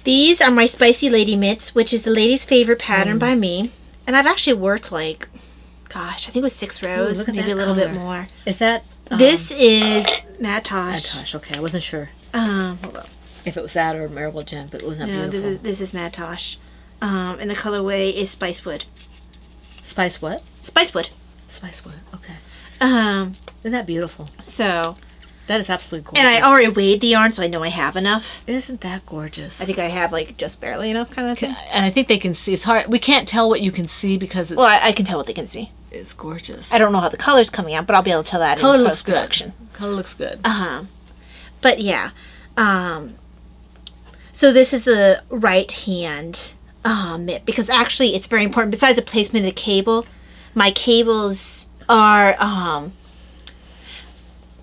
These are my Spicy Lady Mitts, which is the lady's favorite pattern by me. And I've actually worked like, gosh, I think it was 6 rows, ooh, maybe a little bit more. Is that? This is Mad Tosh. Mad Tosh, okay, I wasn't sure. Hold up. If it was that or Marigold Gen, but it wasn't that beautiful. This is Mad Tosh. And the colorway is Spicewood. Spice what? Spicewood. Spicewood, okay. Isn't that beautiful? So... That is absolutely gorgeous. And I already weighed the yarn, so I know I have enough. Isn't that gorgeous? I think I have, like, just barely enough kind of thing. And I think they can see. It's hard. We can't tell what you can see because it's... Well, I can tell what they can see. It's gorgeous. I don't know how the color's coming out, but I'll be able to tell that color in looks post-production. Good. Color looks good. But, yeah. So this is the right hand mitt, because actually it's very important. Besides the placement of the cable, my cables are...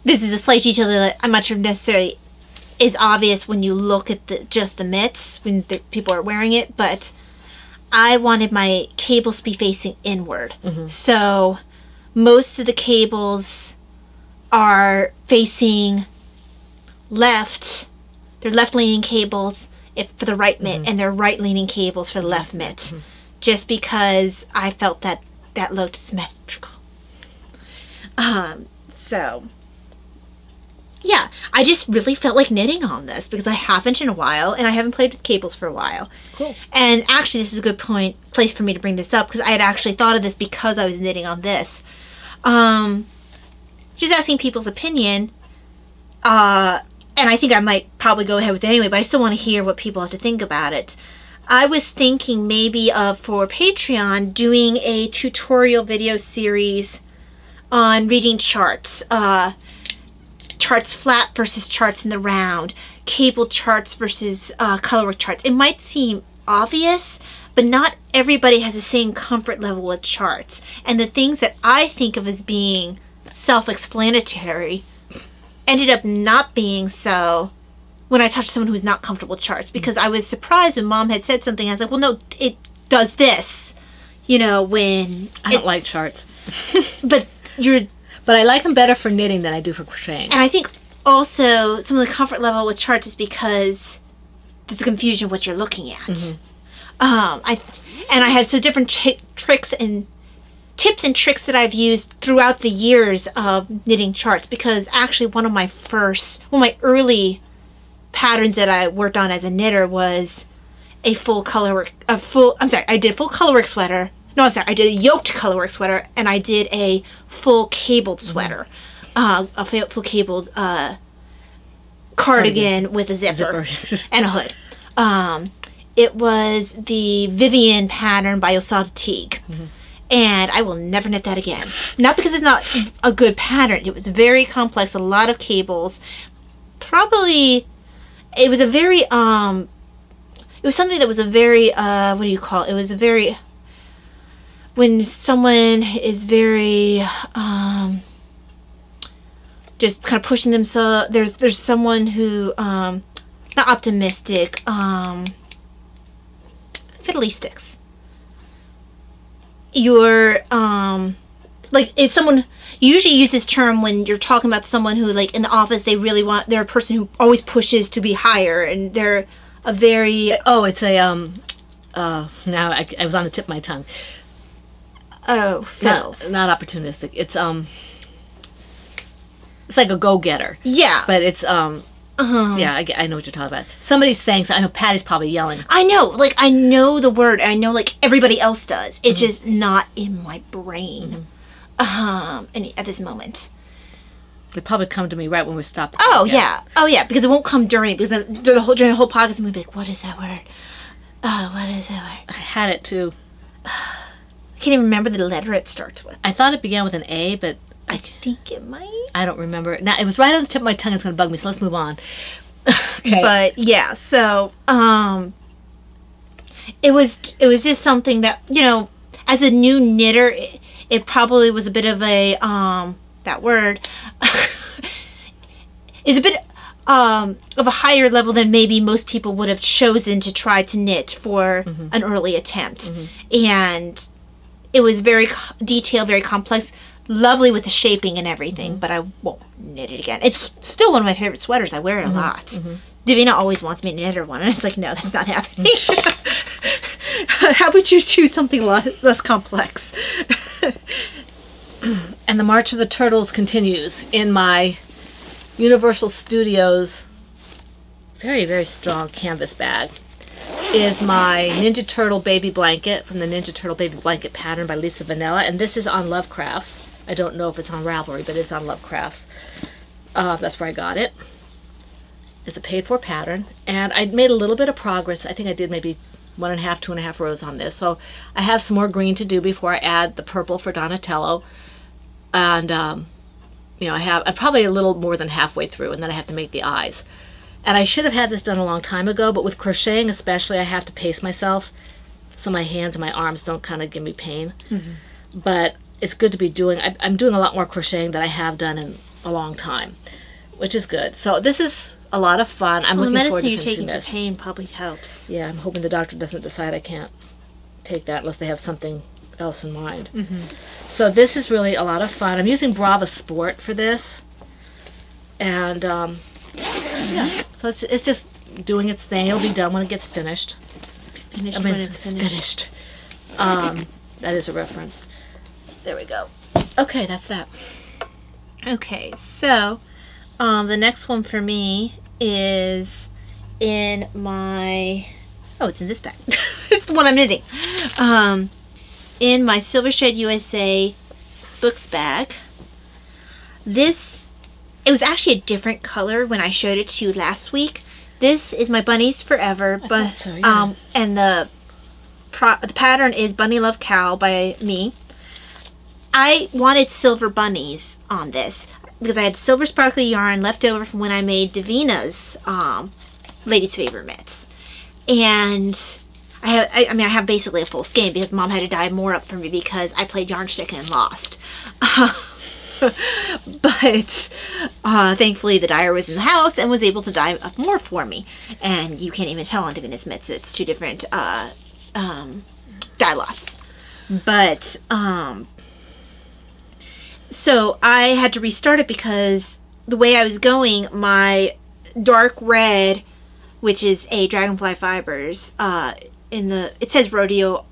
This is a slight detail that I'm not sure necessarily is obvious when you look at just the mitts when people are wearing it, but I wanted my cables to be facing inward. Mm-hmm. So most of the cables are facing left. They're left-leaning cables for the right mitt, and they're right-leaning cables for the left mitt, just because I felt that looked symmetrical. So... yeah, I just really felt like knitting on this because I haven't in a while, and I haven't played with cables for a while. Cool. And actually, this is a good place for me to bring this up because I had actually thought of this because I was knitting on this. just asking people's opinion. And I think I might probably go ahead with it anyway, but I still want to hear what people have to think about it. I was thinking maybe of, for Patreon, doing a tutorial video series on reading charts. Charts flat versus charts in the round. Cable charts versus colorwork charts. It might seem obvious, but not everybody has the same comfort level with charts. And the things that I think of as being self-explanatory ended up not being so when I talked to someone who's not comfortable with charts, because I was surprised when Mom had said something. I was like, well, no, it does this, you know, when... I don't like charts. But I like them better for knitting than I do for crocheting. And I think also some of the comfort level with charts is because there's a confusion of what you're looking at. Mm-hmm. I have so different tricks and tips and tricks that I've used throughout the years of knitting charts, because actually one of my early patterns that I worked on as a knitter was I did a full colorwork sweater. No, I'm sorry, I did a yoked colorwork sweater, and I did a full cabled sweater. A full cabled cardigan with a zipper and a hood. It was the Vivian pattern by Osada Teague. Mm-hmm. And I will never knit that again. Not because it's not a good pattern. It was very complex, a lot of cables. Probably, it was a very, it was something that was a very, what do you call it? It was a very, when someone is very, just kind of pushing themselves, there's someone who, not optimistic, fiddly-sticks. You're like, if someone, you usually use this term when you're talking about someone who, like, in the office, they're a person who always pushes to be higher, and they're a very it's a now I was on the tip of my tongue. Fiddles. Not opportunistic. It's like a go-getter. Yeah, but it's yeah, I know what you're talking about. Somebody's saying something. I know Patty's probably yelling. I know, like, I know the word. I know, like, everybody else does. It's just not in my brain. And at this moment. They probably come to me right when we stop the podcast. podcast. Oh, yeah, because it won't come during, because during the whole podcast, I'm going to be like, what is that word? What is that word? I had it, too. I can't even remember the letter it starts with. I thought it began with an A, but... I think it might. I don't remember. Now, it was right on the tip of my tongue. It's going to bug me, so let's move on. Okay. But, yeah, so, it was just something that, you know, as a new knitter, it probably was a bit of a, that word, is a bit, of a higher level than maybe most people would have chosen to try to knit for an early attempt. And it was very detailed, very complex. Lovely with the shaping and everything, but I won't knit it again. It's still one of my favorite sweaters. I wear it a lot. Davina always wants me to knit her one, and it's like, no, that's not happening. How about you choose something less complex? And the March of the Turtles continues in my Universal Studios very, very strong canvas bag. Is my Ninja Turtle baby blanket from the Ninja Turtle baby blanket pattern by Lisa Vanilla, and this is on Lovecrafts. I don't know if it's on Ravelry, but it's on Lovecrafts. That's where I got it. It's a paid-for pattern, and I made a little bit of progress. I think I did maybe 1.5, 2.5 rows on this. So I have some more green to do before I add the purple for Donatello, and you know, I'm probably a little more than halfway through, and then I have to make the eyes. And I should have had this done a long time ago, but with crocheting especially, I have to pace myself so my hands and my arms don't kind of give me pain. But it's good to be doing. I'm doing a lot more crocheting than I have done in a long time, which is good. So this is a lot of fun. I'm looking forward to finishing this. The medicine you're taking for pain probably helps. Yeah, I'm hoping the doctor doesn't decide I can't take that unless they have something else in mind. So this is really a lot of fun. I'm using Brava Sport for this. And yeah, so it's just doing its thing. It'll be done when it gets finished. When it's finished. That is a reference. There we go. Okay, that's that. Okay, so the next one for me is in my... Oh, it's in this bag. It's the one I'm knitting. In my Silver Shred USA books bag. This, it was actually a different color when I showed it to you last week. This is my Bunnies Forever, but so, yeah. And the pattern is Bunny Love Cow by me. I wanted silver bunnies on this because I had silver sparkly yarn left over from when I made Davina's Ladies' Favorite mitts. And I have basically a full skein because Mom had to dye more up for me because I played yarn sticking and lost. But thankfully the dyer was in the house and was able to dye up more for me. And you can't even tell on Davina's mitts, it's two different dye lots. But so I had to restart it because the way I was going, my dark red, which is a Dragonfly Fibers, it says Rodeo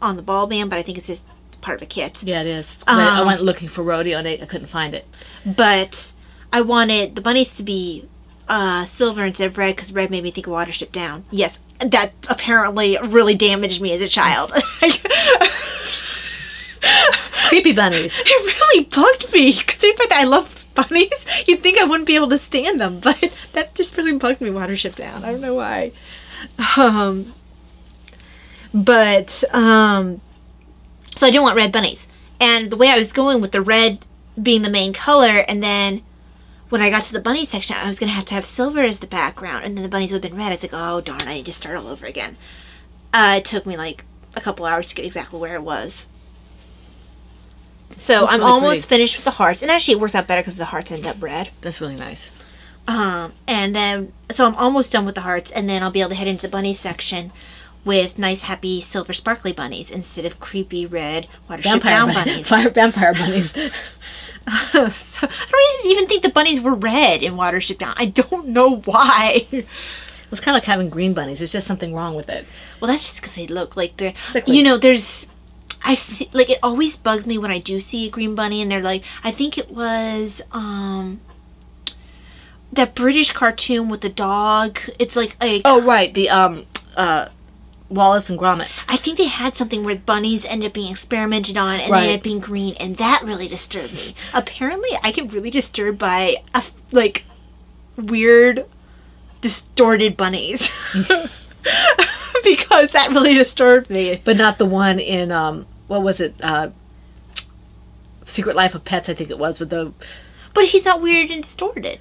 on the ball band, but I think it's just part of a kit. Yeah, it is. I went looking for Rodeo and I couldn't find it. But I wanted the bunnies to be silver instead of red because red made me think of Watership Down. Yes, that apparently really damaged me as a child. Creepy bunnies. It really bugged me because the fact that I love bunnies, you'd think I wouldn't be able to stand them, but that just really bugged me. Watership Down. I don't know why. So I didn't want red bunnies, and the way I was going with the red being the main color, and then when I got to the bunny section, I was gonna have to have silver as the background, and then the bunnies would have been red. I was like, oh darn, I need to start all over again. It took me like a couple hours to get exactly where it was. So I'm really almost finished with the hearts, and actually it works out better because the hearts end up red. That's really nice. And then, so I'm almost done with the hearts, and then I'll be able to head into the bunny section with nice, happy, silver, sparkly bunnies instead of creepy red Watership Down bunnies. Vampire bunnies. So, I don't even think the bunnies were red in Watership Down. I don't know why. It's kind of like having green bunnies. There's just something wrong with it. Well, that's just because they look like they're... Sickly. You know, I see, like, it always bugs me when I do see a green bunny and they're like... I think it was, that British cartoon with the dog. It's like a... Oh, right. The, Wallace and Gromit. I think they had something where bunnies ended up being experimented on and right. they ended up being green, and that really disturbed me. Apparently, I get really disturbed by, like, weird, distorted bunnies. Because that really disturbed me. But not the one in, what was it? Secret Life of Pets, I think it was, with the... But he's not weird and distorted.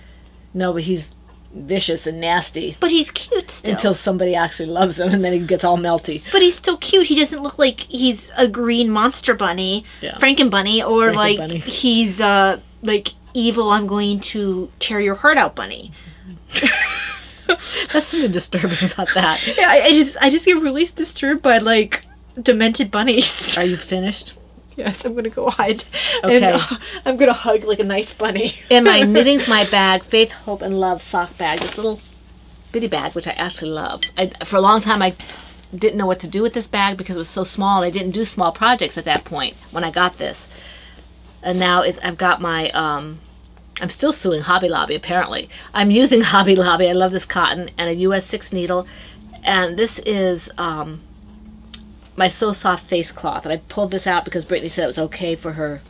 No, but he's vicious and nasty. But he's cute still. Until somebody actually loves him and then he gets all melty. But he's still cute. He doesn't look like he's a green monster bunny, yeah. Frankenbunny, or like bunny. He's like evil, I'm going to tear your heart out bunny. That's something disturbing about that. Yeah, I just get really disturbed by like demented bunnies. Are you finished? Yes, I'm gonna go hide. Okay. And, I'm gonna hug like a nice bunny. In my Knitting's My Bag, Faith, Hope, and Love sock bag, this little bitty bag, which I actually love. For a long time, I didn't know what to do with this bag because it was so small. I didn't do small projects at that point when I got this. And now I've got my, I'm still suing Hobby Lobby, apparently. I'm using Hobby Lobby. I love this cotton and a US 6 needle. And this is my So Soft face cloth. And I pulled this out because Brittany said it was okay for her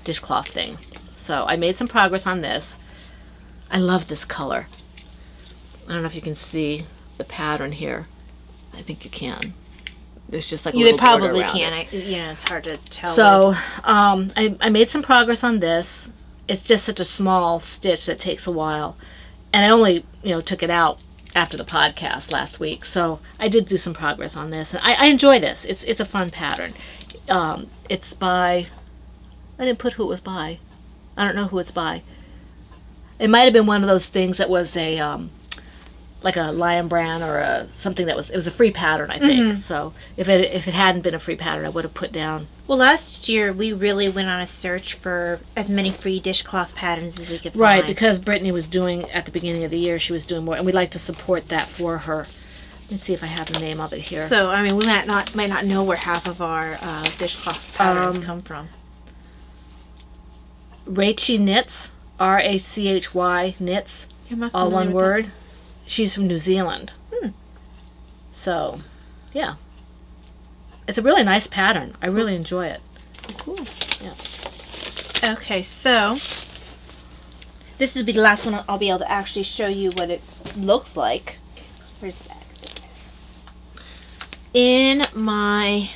dishcloth thing. So I made some progress on this. I love this color. I don't know if you can see the pattern here. I think you can. There's just like a little border around it. They probably can. Yeah, it's hard to tell. So I made some progress on this. It's just such a small stitch that takes a while. And I only, took it out after the podcast last week. So I did do some progress on this. And I enjoy this. It's a fun pattern. It's by... I didn't put who it was by. I don't know who it's by. It might have been one of those things that was a... like a Lion Brand or something that was... It was a free pattern, I think. Mm-hmm. So if it hadn't been a free pattern, I would have put down... Well, last year we really went on a search for as many free dishcloth patterns as we could find. Right, because Brittany was doing, at the beginning of the year, she was doing more, and we'd like to support that for her. Let me see if I have the name of it here. So, I mean, we might not know where half of our dishcloth patterns come from. Rachy Knits, R-A-C-H-Y Knits, all one word. That. She's from New Zealand. So, yeah. It's a really nice pattern. I really enjoy it. Cool. Yeah. Okay, so This will be the last one I'll be able to actually show you what it looks like. Where's the bag? There it is. In my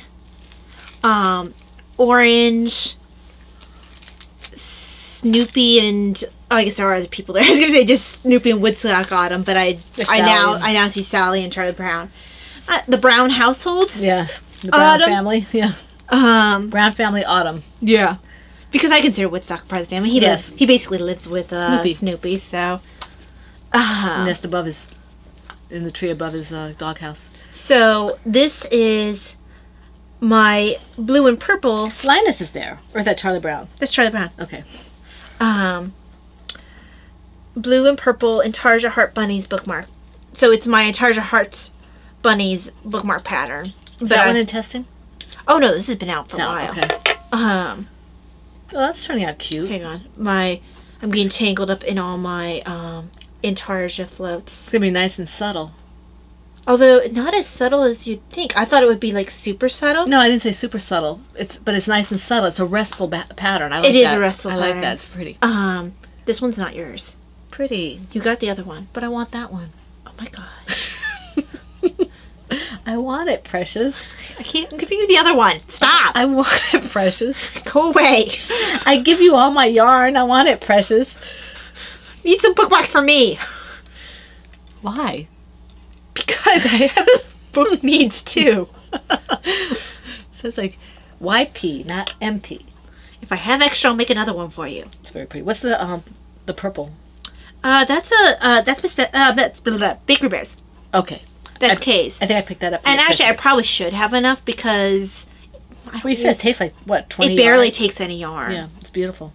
orange Snoopy and I guess there are other people there. I was gonna say just Snoopy and Woodstock Autumn, but I now see Sally and Charlie Brown. The Brown household. Yeah. The Brown family. Yeah. Brown family Autumn. Yeah. Because I consider Woodstock part of the family. He basically lives with Snoopy, so nest above his in the tree above his doghouse. So this is my blue and purple. Linus is there. Or is that Charlie Brown? That's Charlie Brown. Okay. Blue and purple Intarsia Heart Bunnies bookmark. So it's my Intarsia Hearts Bunnies bookmark pattern. Is that one in testing? Oh no, this has been out for a while. Okay. Oh, that's turning out cute. Hang on. I'm getting tangled up in all my Intarsia floats. It's gonna be nice and subtle. Although not as subtle as you'd think. I thought it would be like super subtle. No, I didn't say super subtle. But it's nice and subtle. It's a restful pattern. I like it is a restful pattern. I like that. It's pretty. This one's not yours. Pretty. You got the other one. But I want that one. Oh my god. I want it, precious. I can't. I'm giving you the other one. Stop. I want it, precious. Go away. I give you all my yarn. I want it, precious. Need some bookmarks for me. Why? Because I have book needs too. So it's like YP, not MP. If I have extra, I'll make another one for you. It's very pretty. What's the purple? That's Bakery Bears. Okay. That's Kay's. I think I picked that up. And actually, I probably should have enough because. Well, you said it takes like what 20. It barely takes any yarn. Yeah, it's beautiful.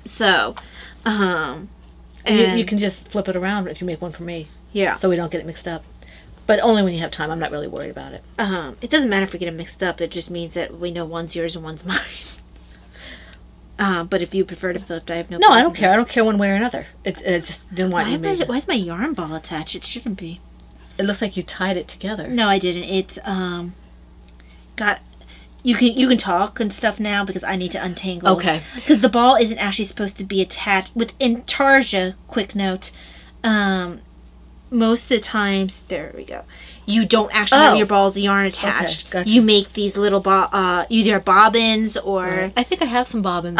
So, and you can just flip it around if you make one for me. Yeah. So we don't get it mixed up. But only when you have time. I'm not really worried about it. It doesn't matter if we get it mixed up. It just means that we know one's yours and one's mine. But if you prefer to flip, I have no. No, I don't care. I don't care one way or another. It just didn't want you to make it. Why is my yarn ball attached? It shouldn't be. It looks like you tied it together. No, I didn't. It's got. You can talk and stuff now because I need to untangle. Okay. Because the ball isn't actually supposed to be attached with Intarsia. Quick note. Most of the times, there we go. You don't actually have your balls of yarn attached. Okay, gotcha. You make these little either bobbins or. Right. I think I have some bobbins.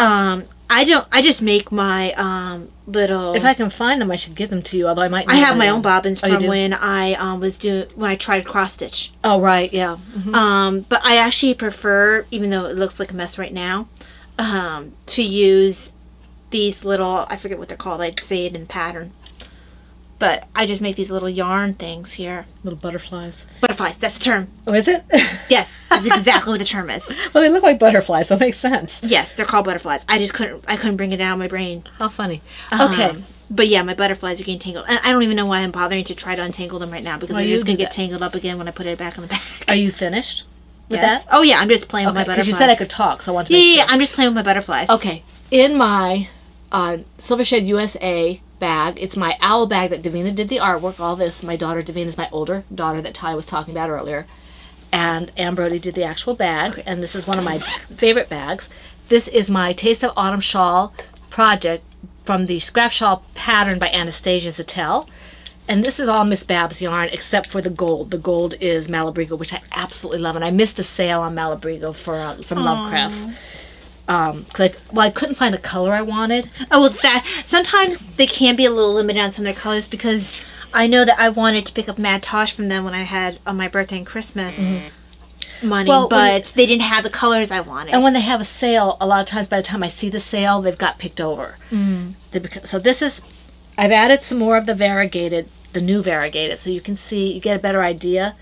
I just make my little. If I can find them, I should give them to you. Although I might. I have my own bobbins from when I when I tried cross stitch. Oh right, yeah. Mm-hmm. But I actually prefer, even though it looks like a mess right now, to use these little. I forget what they're called. I'd say it in pattern. But I just make these little yarn things here. Little butterflies. Butterflies, that's the term. Oh, is it? Yes, that's exactly what the term is. Well, they look like butterflies, so it makes sense. Yes, they're called butterflies. I couldn't bring it out of my brain. How funny. Okay. But yeah, my butterflies are getting tangled. And I don't even know why I'm bothering to try to untangle them right now because they're just going to get tangled up again when I put it back on the bag. Are you finished with that? Oh yeah, I'm just playing with my butterflies. Because you said I could talk, so I want to make sure. Yeah, I'm just playing with my butterflies. Okay. In my Silver Shade USA bag, it's my owl bag that Davina did the artwork. All this, my daughter Davina is my older daughter that Ty was talking about earlier, and Ann Brody did the actual bag. And this is one of my favorite bags. This is my Taste of Autumn shawl project from the Scrap Shawl pattern by Anastasia Zattel. And this is all Miss Bab's yarn except for the gold. The gold is Malabrigo, which I absolutely love, and I missed the sale on Malabrigo from Lovecrafts. I couldn't find a color I wanted. Oh, well, sometimes they can be a little limited on some of their colors because I know that I wanted to pick up Mad Tosh from them when I had on my birthday and Christmas money, but they didn't have the colors I wanted. And when they have a sale, a lot of times by the time I see the sale, they've got picked over. So this is, I've added some more of the variegated, the new variegated, so you can see, you get a better idea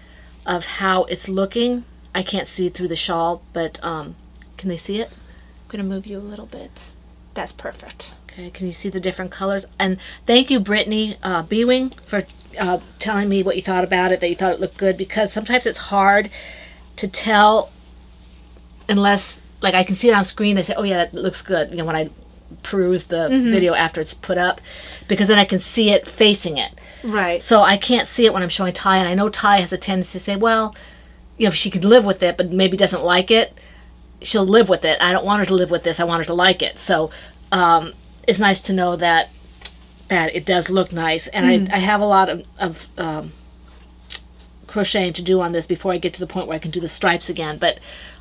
of how it's looking. I can't see through the shawl, but can they see it? I'm going to move you a little bit. That's perfect. Okay, can you see the different colors? And thank you, Brittany Bewing, for telling me what you thought about it, that you thought it looked good, because sometimes it's hard to tell unless, like, I can see it on screen. I say, oh, yeah, that looks good, you know, when I peruse the video after it's put up, because then I can see it facing it. Right. So I can't see it when I'm showing Ty, and I know Ty has a tendency to say, well, you know, if she could live with it, but maybe doesn't like it, she'll live with it. I don't want her to live with this. I want her to like it. So it's nice to know that that it does look nice. And I have a lot of crocheting to do on this before I get to the point where I can do the stripes again. But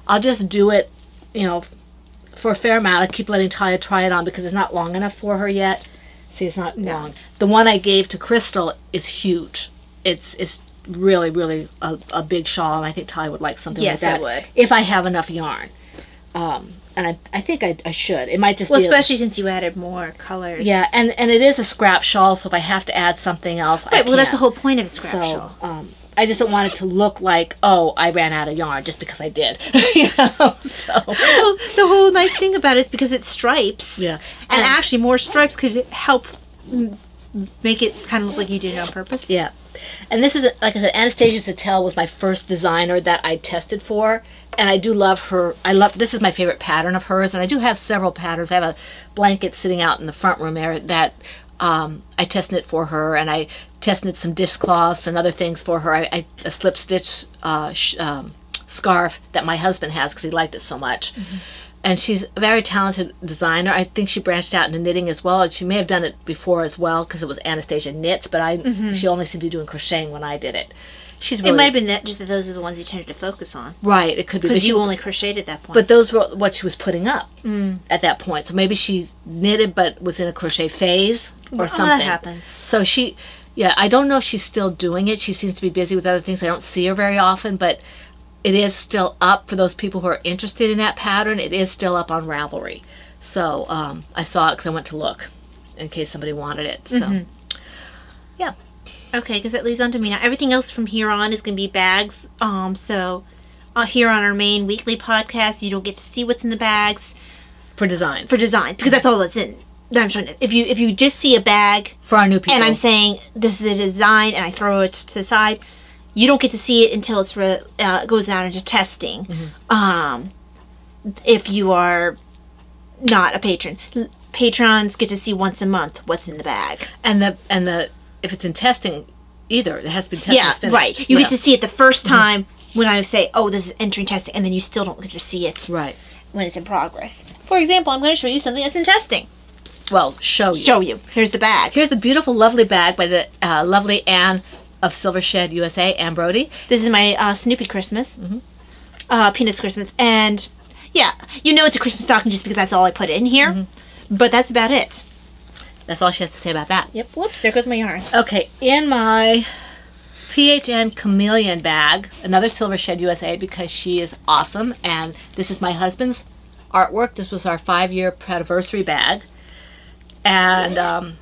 I'll just do it, you know, for a fair amount. I keep letting Talia try it on because it's not long enough for her yet. See, it's not long. The one I gave to Crystal is huge. It's really, really a big shawl, and I think Talia would like something like that. Yes, I would. If I have enough yarn. And I think I should. It might just be... Well, especially since you added more colors. Yeah, and it is a scrap shawl, so if I have to add something else, I Right, well, can. that's the whole point of a scrap shawl. I just don't want it to look like, oh, I ran out of yarn just because I did. You know, so. Well, the whole nice thing about it is because it's stripes. Yeah. And actually, more stripes could help make it kind of look like you did it on purpose. Yeah. And this is, like I said, Anastasia Sattel was my first designer that I tested for. And I do love her. This is my favorite pattern of hers. And I do have several patterns. I have a blanket sitting out in the front room there that I test knit for her. And I test knit some dishcloths and other things for her. A slip stitch scarf that my husband has because he liked it so much. Mm-hmm. And she's a very talented designer. I think she branched out into knitting as well. She may have done it before as well because it was Anastasia Knits, but she only seemed to be doing crocheting when I did it. She's really... It might have been that just that those are the ones you tended to focus on. Right, it could be. Because you only crocheted at that point. But those were what she was putting up at that point. So maybe she's knitted but was in a crochet phase or something. That happens. So yeah, I don't know if she's still doing it. She seems to be busy with other things. I don't see her very often, but... It is still up for those people who are interested in that pattern. It is still up on Ravelry. So I saw it because I went to look in case somebody wanted it. So, yeah. Okay, because that leads on to me. Now, everything else from here on is going to be bags. So here on our main weekly podcast, you don't get to see what's in the bags. For designs. For designs, because that's all that's in. I'm showing it. If you just see a bag. For our new people. And I'm saying, this is a design, and I throw it to the side. You don't get to see it until it's goes out into testing. If you are not a patron, patrons get to see once a month what's in the bag. And if it's in testing, either it has to be tested. Yeah, right. You get to see it the first time when I say, "Oh, this is entering testing," and then you still don't get to see it right when it's in progress. For example, I'm going to show you something that's in testing. Well, show you. Show you. Here's the bag. Here's the beautiful, lovely bag by the lovely Anne of Silver Shed USA, Anne Brody. This is my Snoopy Christmas. Peanuts Christmas. And, yeah, you know it's a Christmas stocking just because that's all I put in here. But that's about it. That's all she has to say about that. Yep. Whoops, there goes my yarn. Okay, in my PHN Chameleon bag, another Silver Shed USA because she is awesome. And this is my husband's artwork. This was our 5-year anniversary bag. And,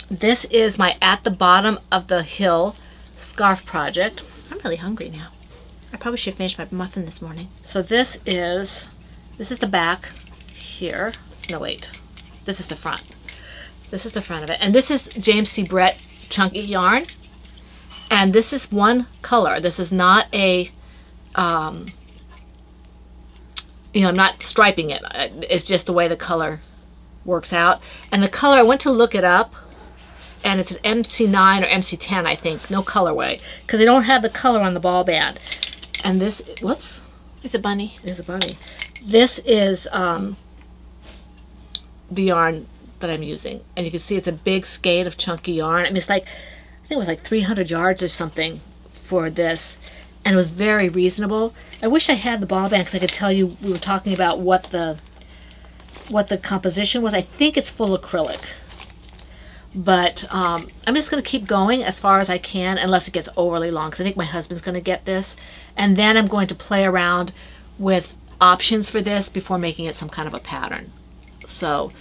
this is my At the Bottom of the Hill scarf project. I'm really hungry now. I probably should have finished my muffin this morning. So this is the back here. No, wait. This is the front. This is the front of it. And this is James C. Brett chunky yarn. And this is one color. This is not a, I'm not striping it. It's just the way the color works out. And the color, I went to look it up. And it's an MC9 or MC10, I think. No colorway. Because they don't have the color on the ball band. And this, whoops. It's a bunny. It's a bunny. This is the yarn that I'm using. And you can see it's a big skein of chunky yarn. I mean, it's like, I think it was like 300 yards or something for this. And it was very reasonable. I wish I had the ball band because I could tell you, we were talking about what the composition was. I think it's full acrylic. But I'm just going to keep going as far as I can unless it gets overly long because I think my husband's going to get this. And then I'm going to play around with options for this before making it some kind of a pattern. So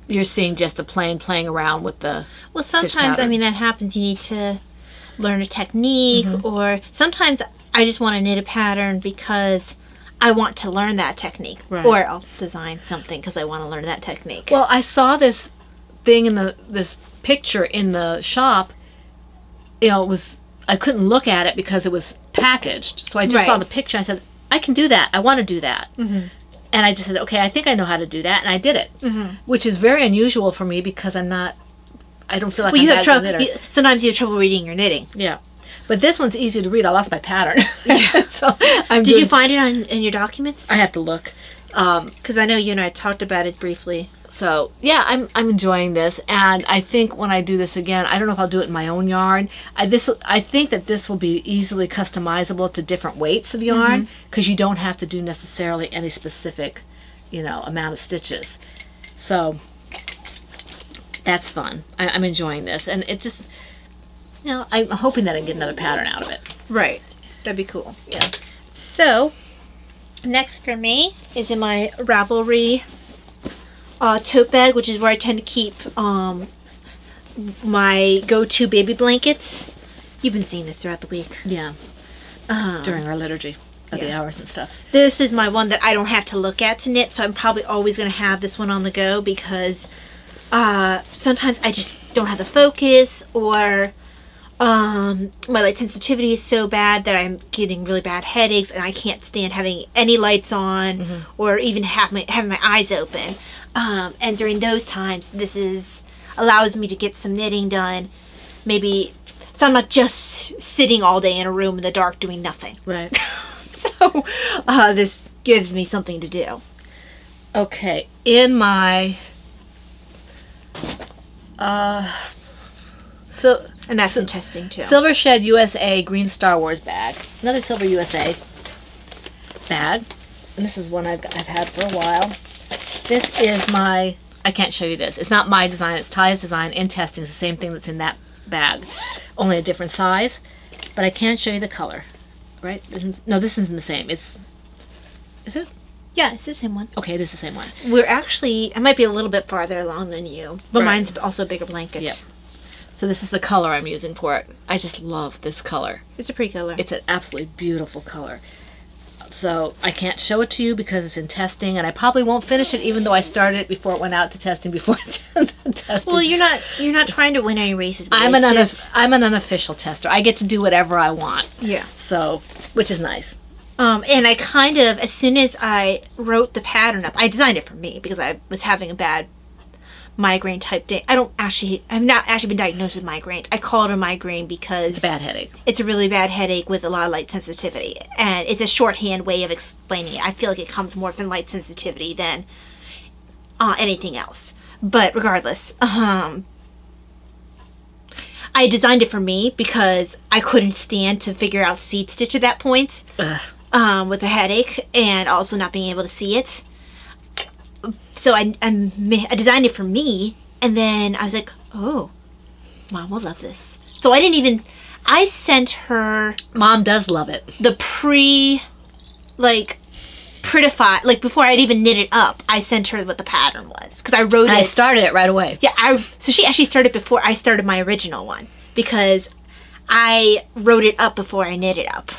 you're seeing just the plain playing around with the Well, sometimes, I mean, that happens. You need to learn a technique or sometimes I just want to knit a pattern because I want to learn that technique. Right. Or I'll design something because I want to learn that technique. Well, I saw this thing in this picture in the shop. I couldn't look at it because it was packaged, so I just saw the picture. I said, I can do that. I want to do that. And I just said, okay, I think I know how to do that, and I did it, which is very unusual for me because I don't feel like I'm that good knitter. Sometimes you have trouble reading your knitting. Yeah, but this one's easy to read. I lost my pattern. So Did you find it in your documents? I have to look. Because I know you and I talked about it briefly. So yeah, I'm enjoying this, and I think when I do this again, I don't know if I'll do it in my own yarn. I think that this will be easily customizable to different weights of yarn, because you don't have to do necessarily any specific, you know, amount of stitches. So that's fun. I'm enjoying this, and it just, you know, I'm hoping that I can get another pattern out of it. Right. That'd be cool. Yeah. So, next for me is in my Ravelry tote bag, which is where I tend to keep my go-to baby blankets. You've been seeing this throughout the week. Yeah. During our liturgy of the hours and stuff. This is my one that I don't have to look at to knit, so I'm probably always going to have this one on the go, because sometimes I just don't have the focus, or my light sensitivity is so bad that I'm getting really bad headaches, and I can't stand having any lights on, or even having my eyes open. And during those times, this allows me to get some knitting done. Maybe, so I'm not just sitting all day in a room in the dark doing nothing. Right. So this gives me something to do. Okay, in my And that's in testing too. Silver Shed USA Green Star Wars bag. Another Silver USA bag. And this is one I've had for a while. This is my, I can't show you this. It's not my design, it's Ty's design in testing. It's the same thing that's in that bag, only a different size. But I can't show you the color, right? No, this isn't the same. Is it? Yeah, it's the same one. Okay, it is the same one. We're actually, I might be a little bit farther along than you, but mine's also bigger blankets. Yep. So this is the color I'm using for it. I just love this color. It's a pretty color. It's an absolutely beautiful color. So I can't show it to you because it's in testing, and I probably won't finish it, even though I started it before it went out to testing. Well, you're not trying to win any races. I'm an unofficial tester. I get to do whatever I want. Yeah. So, which is nice. And I kind of, as soon as I wrote the pattern up, I designed it for me because I was having a bad migraine type day. I've not actually been diagnosed with migraine. I call it a migraine because it's a bad headache. It's a really bad headache with a lot of light sensitivity, and it's a shorthand way of explaining it. I feel like it comes more from light sensitivity than anything else. But regardless, I designed it for me because I couldn't stand to figure out seed stitch at that point with a headache and also not being able to see it. So I designed it for me, and then I was like, oh, Mom will love this. So I sent her... Mom does love it. The prettified, like before I'd even knit it up, I sent her what the pattern was. Because I wrote it. I started it right away. Yeah, so she actually started before I started my original one. Because I wrote it up before I knit it up.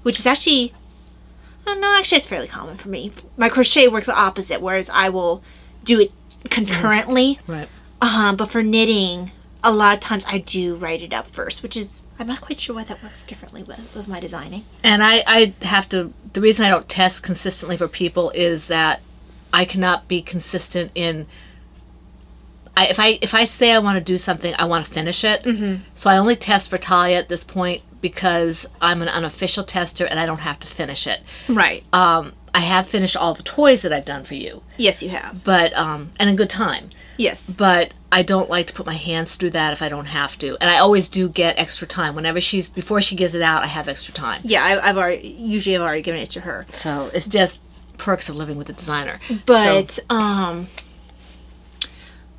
Which is actually... No, actually it's fairly common for me. My crochet works the opposite, whereas I will do it concurrently. Right. But for knitting, a lot of times I do write it up first, which is, I'm not quite sure why that works differently with my designing. And I have to, the reason I don't test consistently for people is that I cannot be consistent in, if I say I want to do something, I want to finish it. Mm-hmm. So I only test for Talia at this point because I'm an unofficial tester and I don't have to finish it. Right. I have finished all the toys that I've done for you. Yes, you have. But, and in good time. Yes. But I don't like to put my hands through that if I don't have to. And I always do get extra time. Before she gives it out, I have extra time. Yeah, I've already given it to her. So it's just perks of living with a designer. But,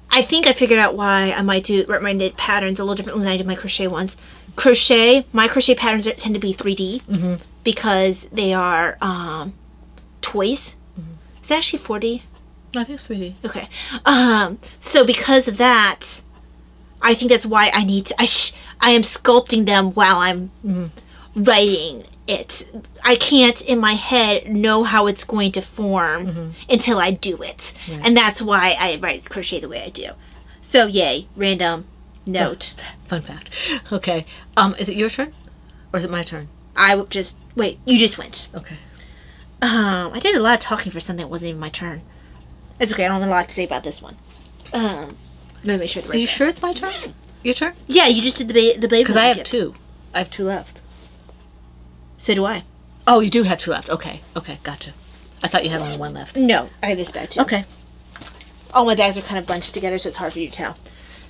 I think I figured out why I might write my knit patterns a little differently than I did my crochet ones. My crochet patterns tend to be 3D because they are toys. Mm-hmm. Is that actually 4D? I think it's 3D. Okay. So because of that, I think that's why I need to... I am sculpting them while I'm writing it. I can't, in my head, know how it's going to form until I do it. Right. And that's why I write crochet the way I do. So, yay. Random note. Fun fact. Okay. Is it your turn? Or is it my turn? Wait, you just went. Okay. I did a lot of talking for something that wasn't even my turn. It's okay, I don't have a lot to say about this one. Let me make sure the right. Are you sure it's my turn? Your turn? Yeah, you just did the baby. Because I have two. I have two left. So do I. Oh, you do have two left. Okay. Okay, gotcha. I thought you had only one left. No, I have this bag too. Okay. all my bags are kind of bunched together, so it's hard for you to tell.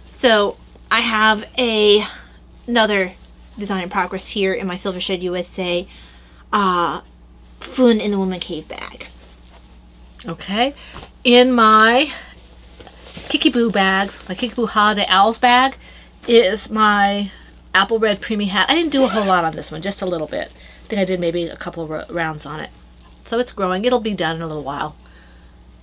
So I have another design in progress here in my Silver Shed USA Fun in the Woman Cave bag. Okay. In my Kickaboo bags, my Kickaboo Holiday Owls bag, is my apple red preemie hat. I didn't do a whole lot on this one, just a little bit. I think I did maybe a couple of rounds on it. So it's growing. It'll be done in a little while.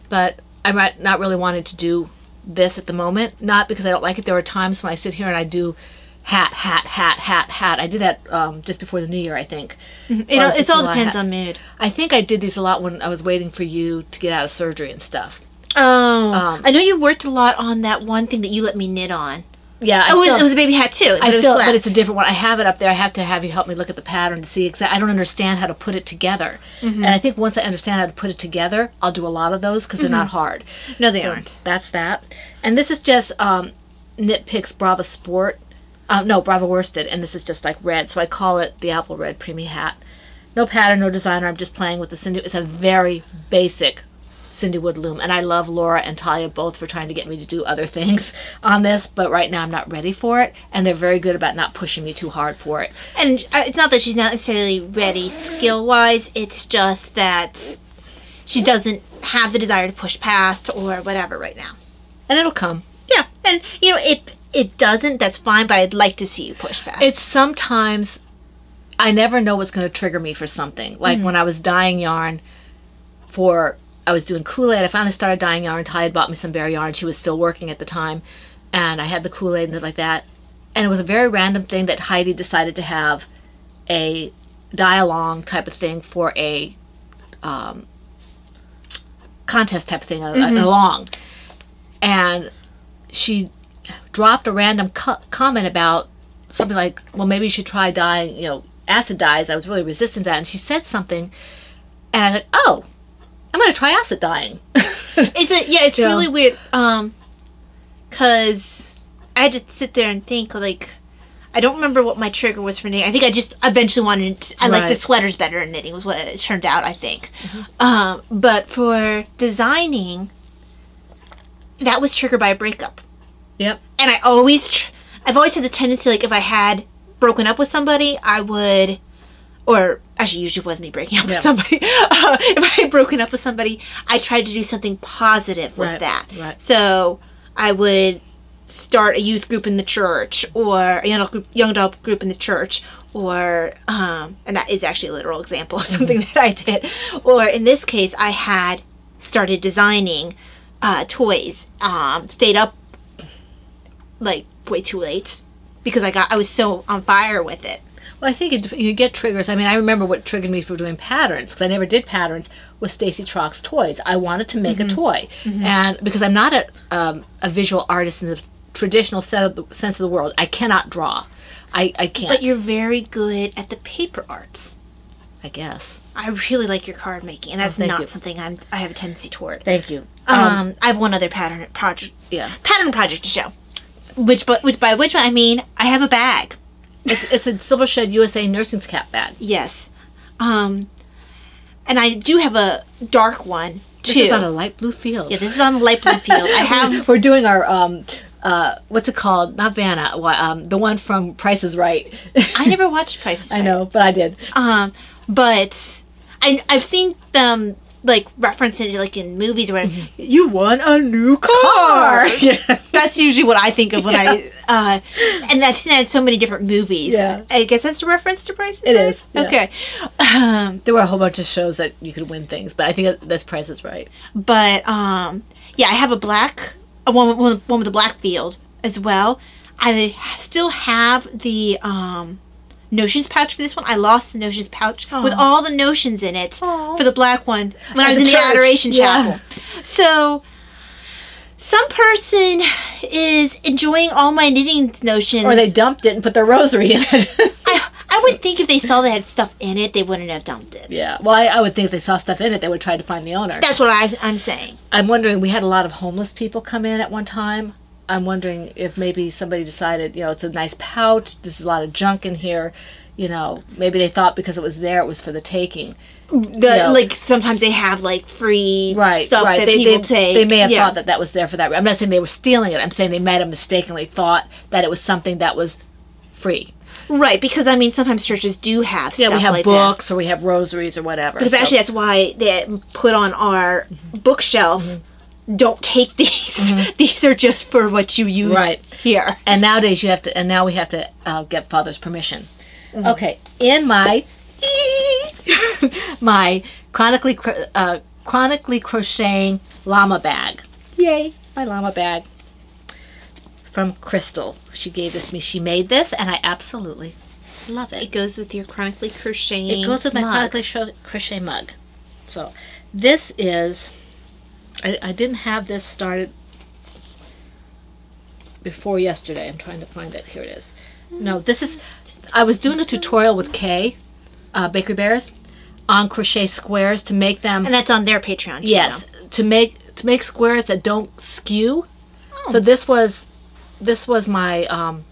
But I'm not really wanting to do this at the moment. Not because I don't like it. There are times when I sit here and I do hat. I did that just before the new year, I think. It all depends on mood. I think I did these a lot when I was waiting for you to get out of surgery and stuff. Oh, I know you worked a lot on that one thing that you let me knit on. Yeah, it was a baby hat too. But it's a different one. I have it up there. I have to have you help me look at the pattern to see exactly. I don't understand how to put it together, and I think once I understand how to put it together, I'll do a lot of those because they're not hard. No, they aren't. That's that. And this is just Knit Picks Brava Sport. No, Brava Worsted, and this is just like red, so I call it the apple red preemie hat. No pattern, no designer. I'm just playing with the Cindy. It's a very basic Cindy Wood loom, and I love Laura and Talia both for trying to get me to do other things on this, but right now I'm not ready for it, and they're very good about not pushing me too hard for it. And it's not that she's not necessarily ready skill-wise, it's just that she doesn't have the desire to push past or whatever right now. And it'll come. Yeah, and you know, if it doesn't, that's fine, but I'd like to see you push past. It's sometimes, I never know what's going to trigger me for something. Like when I was dyeing yarn I was doing Kool-Aid. I finally started dyeing yarn. Ty had bought me some bare yarn. She was still working at the time. And I had the Kool-Aid and stuff like that. And it was a very random thing that Heidi decided to have a dye-along type of thing for a contest type of thing, an along. And she dropped a random comment about something like, well, maybe you should try dyeing, acid dyes. I was really resistant to that. And she said something. And I was like, oh, I'm going to try acid dyeing. It's really weird. Because I had to sit there and think, like, I don't remember what my trigger was for knitting. I think I just eventually wanted, I like the sweaters better in knitting was what it turned out, I think. But for designing, that was triggered by a breakup. Yep. And I've always had the tendency, like, if I had broken up with somebody, I would, or actually usually was me breaking up with somebody. If I had broken up with somebody, I tried to do something positive with that. Right. So I would start a youth group in the church, or a young adult group in the church, or, and that is actually a literal example of something that I did. Or in this case, I had started designing toys, stayed up like way too late because I was so on fire with it. Well, I think you get triggers. I mean, I remember what triggered me for doing patterns, because I never did patterns, was Stacy Trock's toys. I wanted to make a toy. And because I'm not a visual artist in the traditional sense of the world, I cannot draw. I can't. But you're very good at the paper arts. I guess. I really like your card making, and that's not something I have a tendency toward. Thank you. I have one other pattern project to show. Which by which I mean I have a bag. It's a Silver Shed USA Nursing's Cap bag. Yes. And I do have a dark one too. This is on a light blue field. Yeah, this is on a light blue field. I have. We're doing our what's it called? Not Vanna. The one from Price is Right. I never watched Price is Right. I know, but I did. But I've seen them like reference it like in movies where you won a new car. Yeah. That's usually what I think of when I and I've seen that in so many different movies. Yeah. I guess that's a reference to Price is It Right? is. Yeah. Okay. There were a whole bunch of shows that you could win things, but I think that's Price is Right. But yeah, I have a one with the black field as well. I still have the notions pouch for this one. I lost the notions pouch with all the notions in it for the black one when I was in the Adoration Chapel. So some person is enjoying all my knitting notions, or they dumped it and put their rosary in it. I would think if they saw they had stuff in it, they wouldn't have dumped it. Yeah. Well, I would think if they saw stuff in it, they would try to find the owner. That's what I'm saying. I'm wondering, we had a lot of homeless people come in at one time. I'm wondering if maybe somebody decided, it's a nice pouch, there's a lot of junk in here, maybe they thought because it was there, it was for the taking. Like sometimes they have like free stuff that people take. They may have thought that was there for that. I'm not saying they were stealing it. I'm saying they might have mistakenly thought that it was something that was free. Right, because I mean sometimes churches do have stuff we have like books that. Or we have rosaries or whatever. Because actually that's why they put on our bookshelf. Don't take these. These are just for what you use here. And nowadays you have to. And now we have to get Father's permission. Okay, in my my chronically crocheting llama bag. Yay, my llama bag from Crystal. She gave this to me. She made this, and I absolutely love it. It goes with your chronically crocheting. It goes with my chronically crochet mug. So this is. I didn't have this started before yesterday. I'm trying to find it. Here it is. No, this is. I was doing a tutorial with Kay, Bakery Bears, on crochet squares to make them. And that's on their Patreon. Yes, to make squares that don't skew. So this was my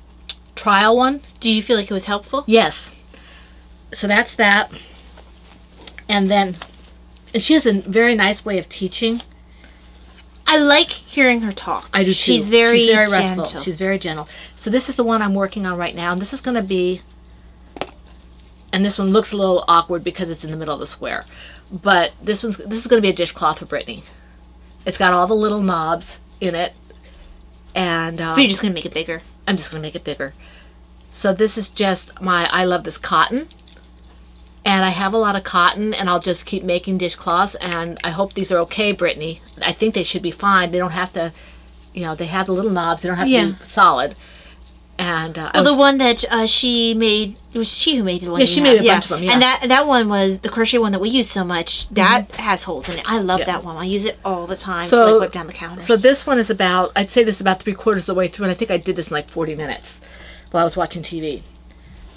trial one. Do you feel like it was helpful? Yes. So that's that. And then, and she has a very nice way of teaching. I like hearing her talk. I do too. She's very restful. gentle. She's very gentle. So this is the one I'm working on right now. And this is going to be, and this one looks a little awkward because it's in the middle of the square. But this is going to be a dishcloth for Brittany. It's got all the little knobs in it. And so you're just going to make it bigger? I'm just going to make it bigger. So this is just I love this cotton. And I have a lot of cotton, and I'll just keep making dishcloths, and I hope these are okay, Brittany. I think they should be fine. They don't have to, they have the little knobs. They don't have to be solid. And the one that she made, it was she who made the one. Yeah, she made a bunch of them. Yeah. And that one was the crochet one that we use so much. That has holes in it. I love that one. I use it all the time to like whip down the counters. So this one is about, I'd say this is about 3/4 of the way through, and I think I did this in like 40 minutes while I was watching TV.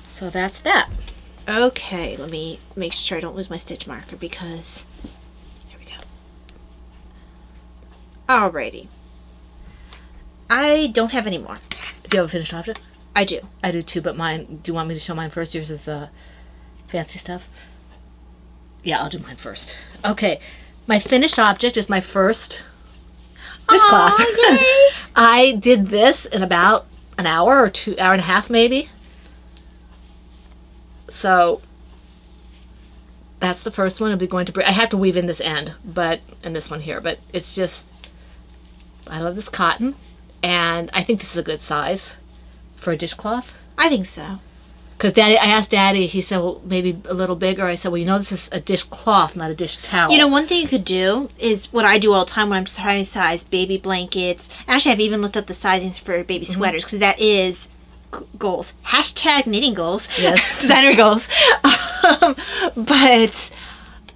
So that's that. Okay, let me make sure I don't lose my stitch marker because, here we go. Alrighty. I don't have any more. Do you have a finished object? I do. I do too, but mine, do you want me to show mine first? Yours is fancy stuff? Yeah, I'll do mine first. Okay, my finished object is my first dishcloth. Yay! I did this in about an hour or hour and a half maybe. So that's the first one. I'll be going to. I have to weave in this end, and this one here. But it's just, I love this cotton, and I think this is a good size for a dishcloth. I think so. Because I asked Daddy. He said, "Well, maybe a little bigger." I said, "Well, this is a dishcloth, not a dish towel." One thing you could do is what I do all the time when I'm trying to size baby blankets. Actually, I've even looked up the sizings for baby sweaters because that is goals. Hashtag knitting goals. Yes. Designer goals. But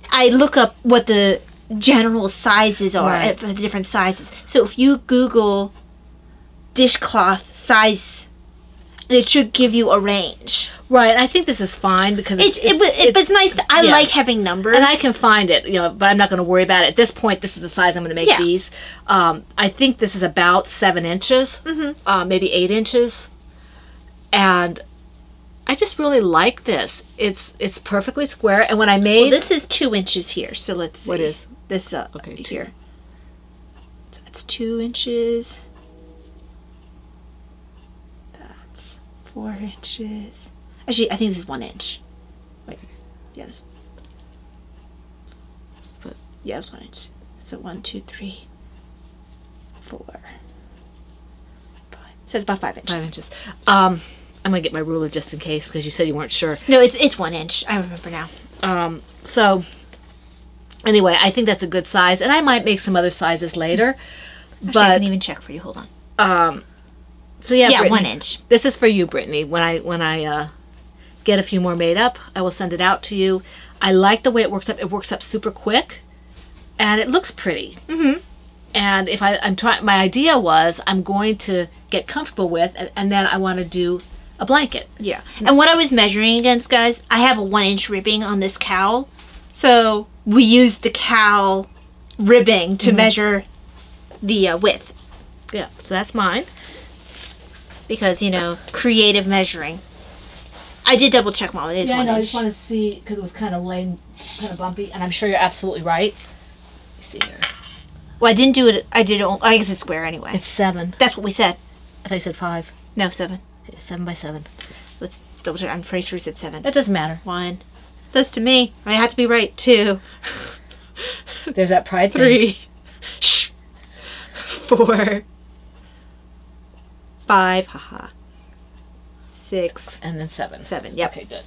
I look up what the general sizes are for the different sizes. So if you Google dishcloth size, it should give you a range. Right. I think this is fine because it's nice. I like having numbers. And I can find it, but I'm not going to worry about it. At this point, this is the size I'm going to make these. I think this is about 7 inches, maybe 8 inches. And I just really like this. It's perfectly square. And when I made... Well, this is 2 inches here. So let's see. What is? This okay, here. So it's 2 inches. That's 4 inches. Actually, I think this is 1 inch. Wait. Yes. But yeah, it's 1 inch. So 1, 2, 3, 4, 5. So it's about 5 inches. 5 inches. I'm going to get my ruler just in case because you said you weren't sure. No, it's 1 inch. I remember now. So, anyway, I think that's a good size. And I might make some other sizes later. Actually, I can even check for you. Hold on. So, yeah, Brittany, 1 inch. This is for you, Brittany. When I get a few more made up, I will send it out to you. I like the way it works up. It works up super quick. And it looks pretty. Mm-hmm. And if I'm trying, my idea was I'm going to get comfortable with, and then I want to do a blanket. Yeah. And what I was measuring against, guys, I have a 1 inch ribbing on this cowl. So we used the cowl ribbing to measure the width. Yeah. So that's mine. Because, creative measuring. I did double check, Mom. It is 1 inch. I know. I just want to see because it was kind of laying kind of bumpy, and I'm sure you're absolutely right. Let me see here. Well, I didn't do it. I did it. I guess it's square anyway. It's 7. That's what we said. I thought you said 5. No, 7. Okay, 7 by 7. Let's double check. I'm pretty sure we said 7. It doesn't matter. 1. Does to me. I have to be right. 2. There's that pride thing. 3. Shh. 4. 5. Haha. 6. And then 7. 7. Yep. Okay, good.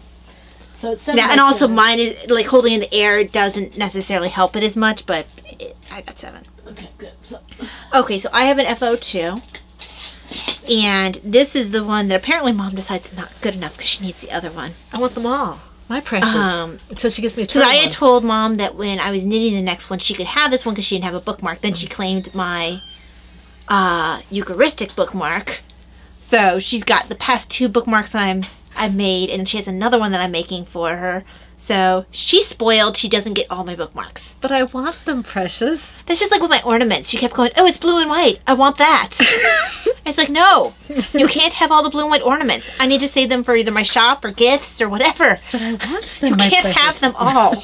So it's 7 Now, by and also 7. mine is like holding in the air doesn't necessarily help it as much, but I got 7. Okay, good. So, Okay, so I have an FO2. And this is the one that apparently Mom decides is not good enough because she needs the other one. I want them all. My precious. Until she gives me a Because turtle I had one. told Mom that when I was knitting the next one, she could have this one because she didn't have a bookmark. Then she claimed my Eucharistic bookmark. So she's got the past 2 bookmarks I've made, and she has another one that I'm making for her. So she's spoiled. She doesn't get all my bookmarks. But I want them, precious. That's just like with my ornaments. She kept going, oh, it's blue and white. I want that. It's like, no, you can't have all the blue and white ornaments. I need to save them for either my shop or gifts or whatever. But I want them, You my can't precious. have them all.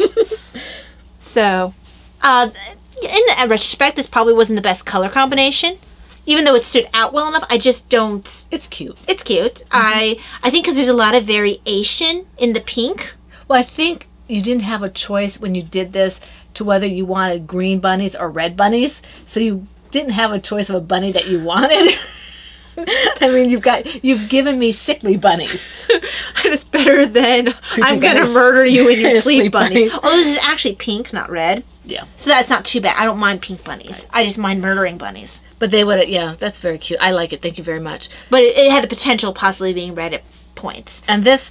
So, in retrospect, this probably wasn't the best color combination. Even though it stood out well enough, I just don't... It's cute. It's cute. I think because there's a lot of variation in the pink. Well, I think you didn't have a choice when you did this to whether you wanted green bunnies or red bunnies. So you didn't have a choice of a bunny that you wanted. I mean, you've given me sickly bunnies. And it's better than I'm going to bunnies. murder you in your sleep Sleep bunnies. bunnies. Although this is actually pink, not red. Yeah. So that's not too bad. I don't mind pink bunnies. I just mind murdering bunnies. But they would, yeah, that's very cute. I like it. Thank you very much. But it had the potential of possibly being red at points. And this,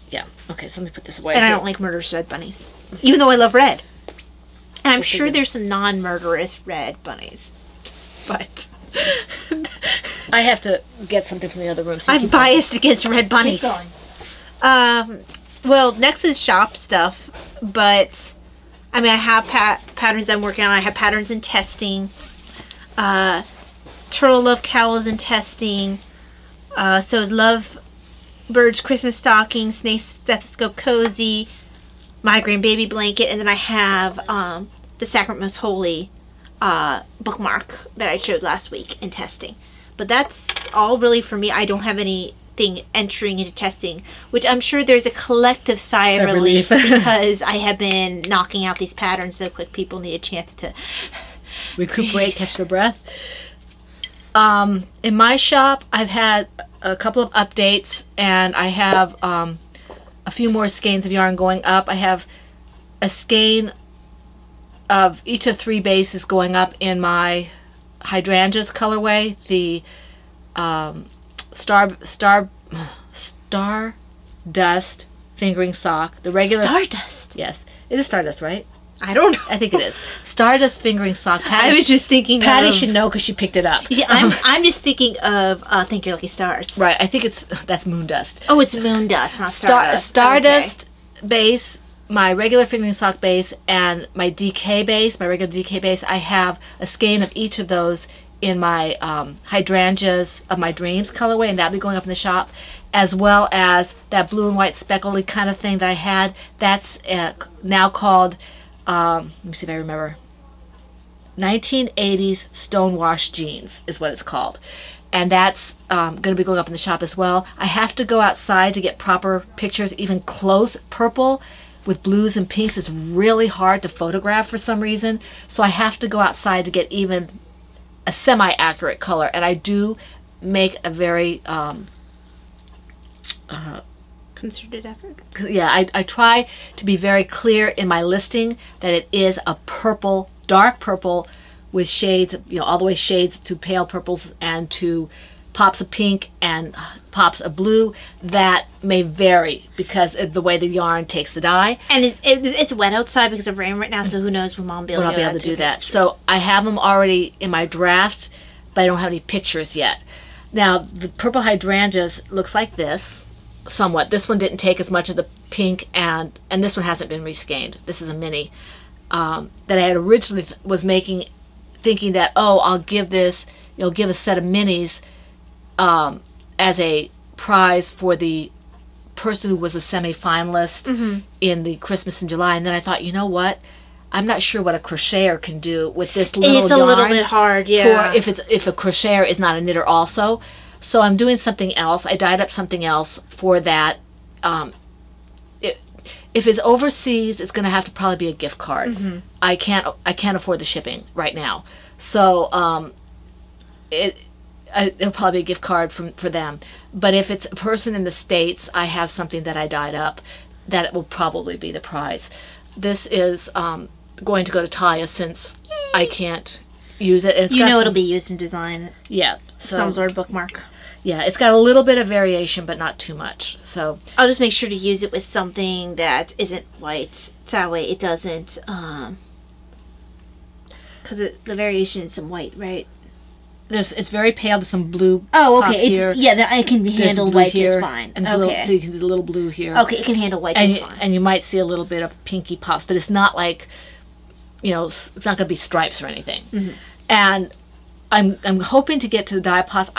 yeah, okay, so let me put this away. And I here. don't like murderous red bunnies. Even though I love red. And I'm Okay, sure good. there's some non-murderous red bunnies. But I have to get something from the other room. So I'm keep biased against red Keep bunnies. going. Well, next is shop stuff. But, I mean, I have patterns I'm working on. I have patterns in testing. Turtle Love Cowl is in testing. So is Love Bird's Christmas Stocking, Snake Stethoscope Cozy, Migraine Baby Blanket, and then I have the Sacrament Most Holy bookmark that I showed last week in testing. But that's all really for me. I don't have anything entering into testing, which I'm sure there's a collective sigh of relief because I have been knocking out these patterns so quick people need a chance to Recuperate, catch their breath. In my shop, I've had a couple of updates, and I have a few more skeins of yarn going up. I have a skein of each of 3 bases going up in my hydrangeas colorway, the Stardust fingering sock, the regular Stardust. Yes, it is Stardust, right? I don't know. I think it is Stardust fingering sock. I was just thinking Patty of... should know because she picked it up. Yeah, I'm just thinking of Thank Your Lucky Stars. Right, I think that's moon dust. Oh, it's moon dust, not stardust. Stardust base, my regular fingering sock base, and my DK base, my regular DK base. I have a skein of each of those in my hydrangeas of my dreams colorway, and that'll be going up in the shop, as well as that blue and white speckly kind of thing that I had. That's now called, let me see if I remember, 1980s Stonewash Jeans is what it's called. And that's going to be going up in the shop as well. I have to go outside to get proper pictures, even close purple with blues and pinks is really hard to photograph for some reason. So I have to go outside to get even a semi-accurate color. And I do make a very Concerted effort. yeah, I try to be very clear in my listing that it is a purple, dark purple with shades, you know, all the way shades to pale purples and to pops of pink and pops of blue. That may vary because of the way the yarn takes the dye. And it's wet outside because of rain right now, so who knows when Mom will be able When I'll be able to do that. So I have them already in my draft, but I don't have any pictures yet. Now, the purple hydrangeas looks like this, somewhat. This one didn't take as much of the pink, and this one hasn't been reskeined. This is a mini that I had originally was making, thinking that, oh, I'll give this, give a set of minis as a prize for the person who was a semi-finalist in the Christmas in July, and then I thought, you know what? I'm not sure what a crocheter can do with this little yarn. It's a little bit hard, yeah. For if a crocheter is not a knitter also. So I'm doing something else. I dyed up something else for that. If it's overseas, it's going to have to probably be a gift card. I can't afford the shipping right now. So it'll probably be a gift card for them. But if it's a person in the States, I have something that I dyed up that will probably be the prize. This is going to go to Talia since I can't use it. And it'll be used in design. Yeah. Some sort of bookmark. Yeah, it's got a little bit of variation, but not too much. So I'll just make sure to use it with something that isn't white. So that way it doesn't, because the variation is some white, right? It's very pale. There's some blue. Oh, okay. Here. I can handle white just fine. And so you can do a little blue here. Okay, it can handle white just fine. And you might see a little bit of pinky pops, but it's not like, it's not going to be stripes or anything. And I'm hoping to get to the dye pots.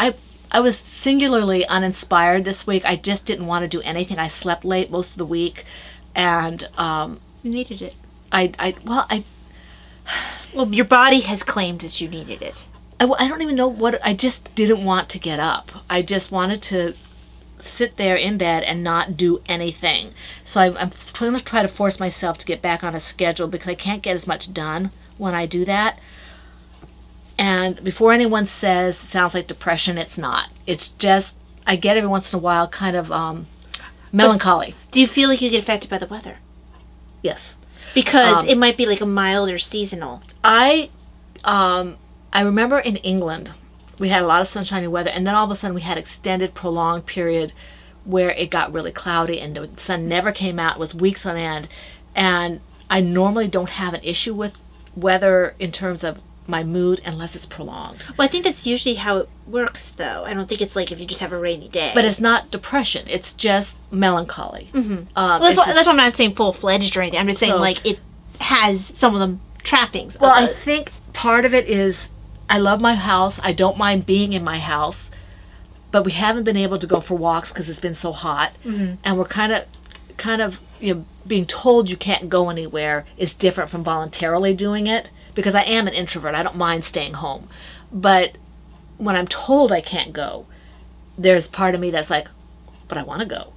I was singularly uninspired this week. I just didn't want to do anything. I slept late most of the week, and you needed it. Well, your body has claimed that you needed it. I don't even know what. I just didn't want to get up. I just wanted to sit there in bed and not do anything. So I'm trying to force myself to get back on a schedule because I can't get as much done when I do that. And before anyone says it sounds like depression, it's not. It's just I get every once in a while kind of melancholy. But do you feel like you get affected by the weather? Yes. Because it might be like a mild or seasonal. I remember in England we had a lot of sunshiny weather, and then all of a sudden we had extended, prolonged period where it got really cloudy and the sun never came out. It was weeks on end. And I normally don't have an issue with weather in terms of my mood unless it's prolonged. Well, I think that's usually how it works, though. I don't think it's like if you just have a rainy day. But it's not depression. It's just melancholy. Well, that's why I'm not saying full-fledged or anything. I'm just saying, like, it has some of the trappings. Well, I think part of it is I love my house. I don't mind being in my house. But we haven't been able to go for walks because it's been so hot. And we're kind of being told you can't go anywhere is different from voluntarily doing it. Because I am an introvert. I don't mind staying home. But when I'm told I can't go, there's part of me that's like, but I want to go.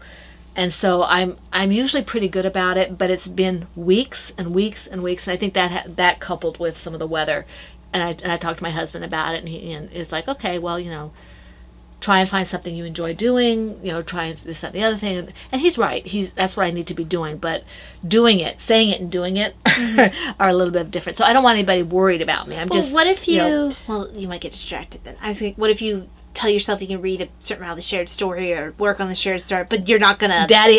And so I'm usually pretty good about it, but it's been weeks and weeks and weeks. And I think that coupled with some of the weather. And I talked to my husband about it, and he is like, okay, well, try and find something you enjoy doing, try this, that, and the other thing. And he's right. That's what I need to be doing. But doing it, saying it and doing it are a little bit different. So I don't want anybody worried about me. What if you... Well, you might get distracted then. I was like, what if you tell yourself you can read a certain amount of the shared story or work on the shared story, but you're not going to... Daddy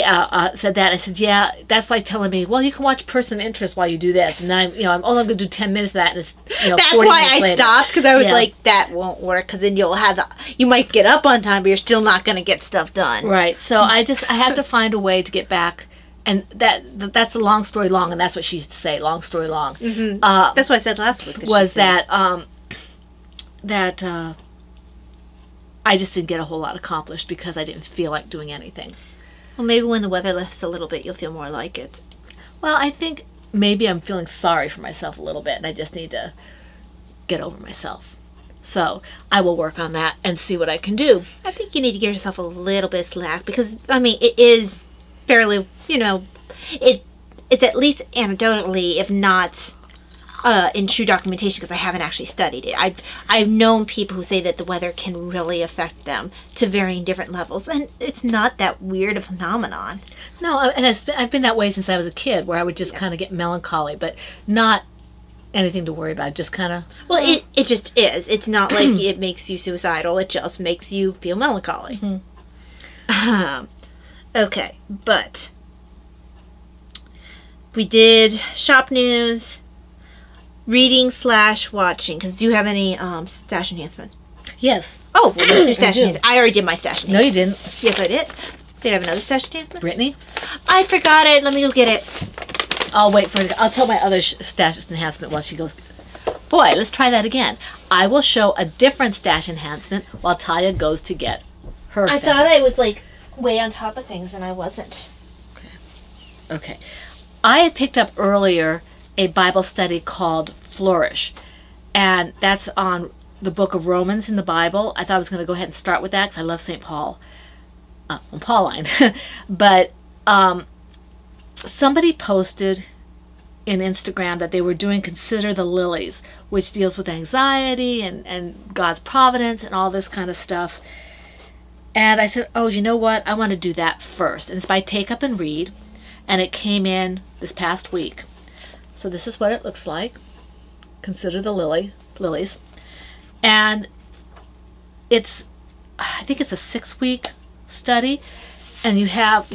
said that. I said, yeah, that's like telling me, well, you can watch Person of Interest while you do this. And then I'm only going to do 10 minutes of that. And it's, that's why I stopped, because I was like, that won't work, because then you'll have you might get up on time, but you're still not going to get stuff done. Right. So I have to find a way to get back. And that's the long story long, and that's what she used to say, long story long. That's what I said last week. Was that I just didn't get a whole lot accomplished because I didn't feel like doing anything. Well, maybe when the weather lifts a little bit, you'll feel more like it. Well, I think maybe I'm feeling sorry for myself a little bit, and I just need to get over myself. So I will work on that and see what I can do. I think you need to give yourself a little bit of slack because, it is fairly, it's at least anecdotally, if not in true documentation, because I haven't actually studied it. I've known people who say that the weather can really affect them to varying different levels, and it's not that weird a phenomenon. No, and I've been that way since I was a kid, where I would just kind of get melancholy, but not anything to worry about. Just kind of... Well, it just is. It's not like it makes you suicidal. It just makes you feel melancholy. Okay, but we did shop news, reading/watching, because do you have any stash enhancements? Yes. Oh, well, let's do stash enhancement. I already did my stash enhancement. No, you didn't. Yes, I did. Did I have another stash enhancement? Brittany? I forgot it. Let me go get it. I'll wait for it. I'll tell my other stash enhancement while she goes. Boy, let's try that again. I will show a different stash enhancement while Talia goes to get her stash. I thought I was like way on top of things, and I wasn't. Okay. I had picked up earlier a Bible study called Flourish, and that's on the book of Romans in the Bible. I thought I was going to go ahead and start with that because I love St. Paul. Pauline. But somebody posted in Instagram that they were doing Consider the Lilies, which deals with anxiety and God's providence and all this kind of stuff. And I said, oh, you know what? I want to do that first. And it's by Take Up and Read. And it came in this past week. So this is what it looks like. Consider the Lilies. And it's, I think it's a 6-week study. And you have,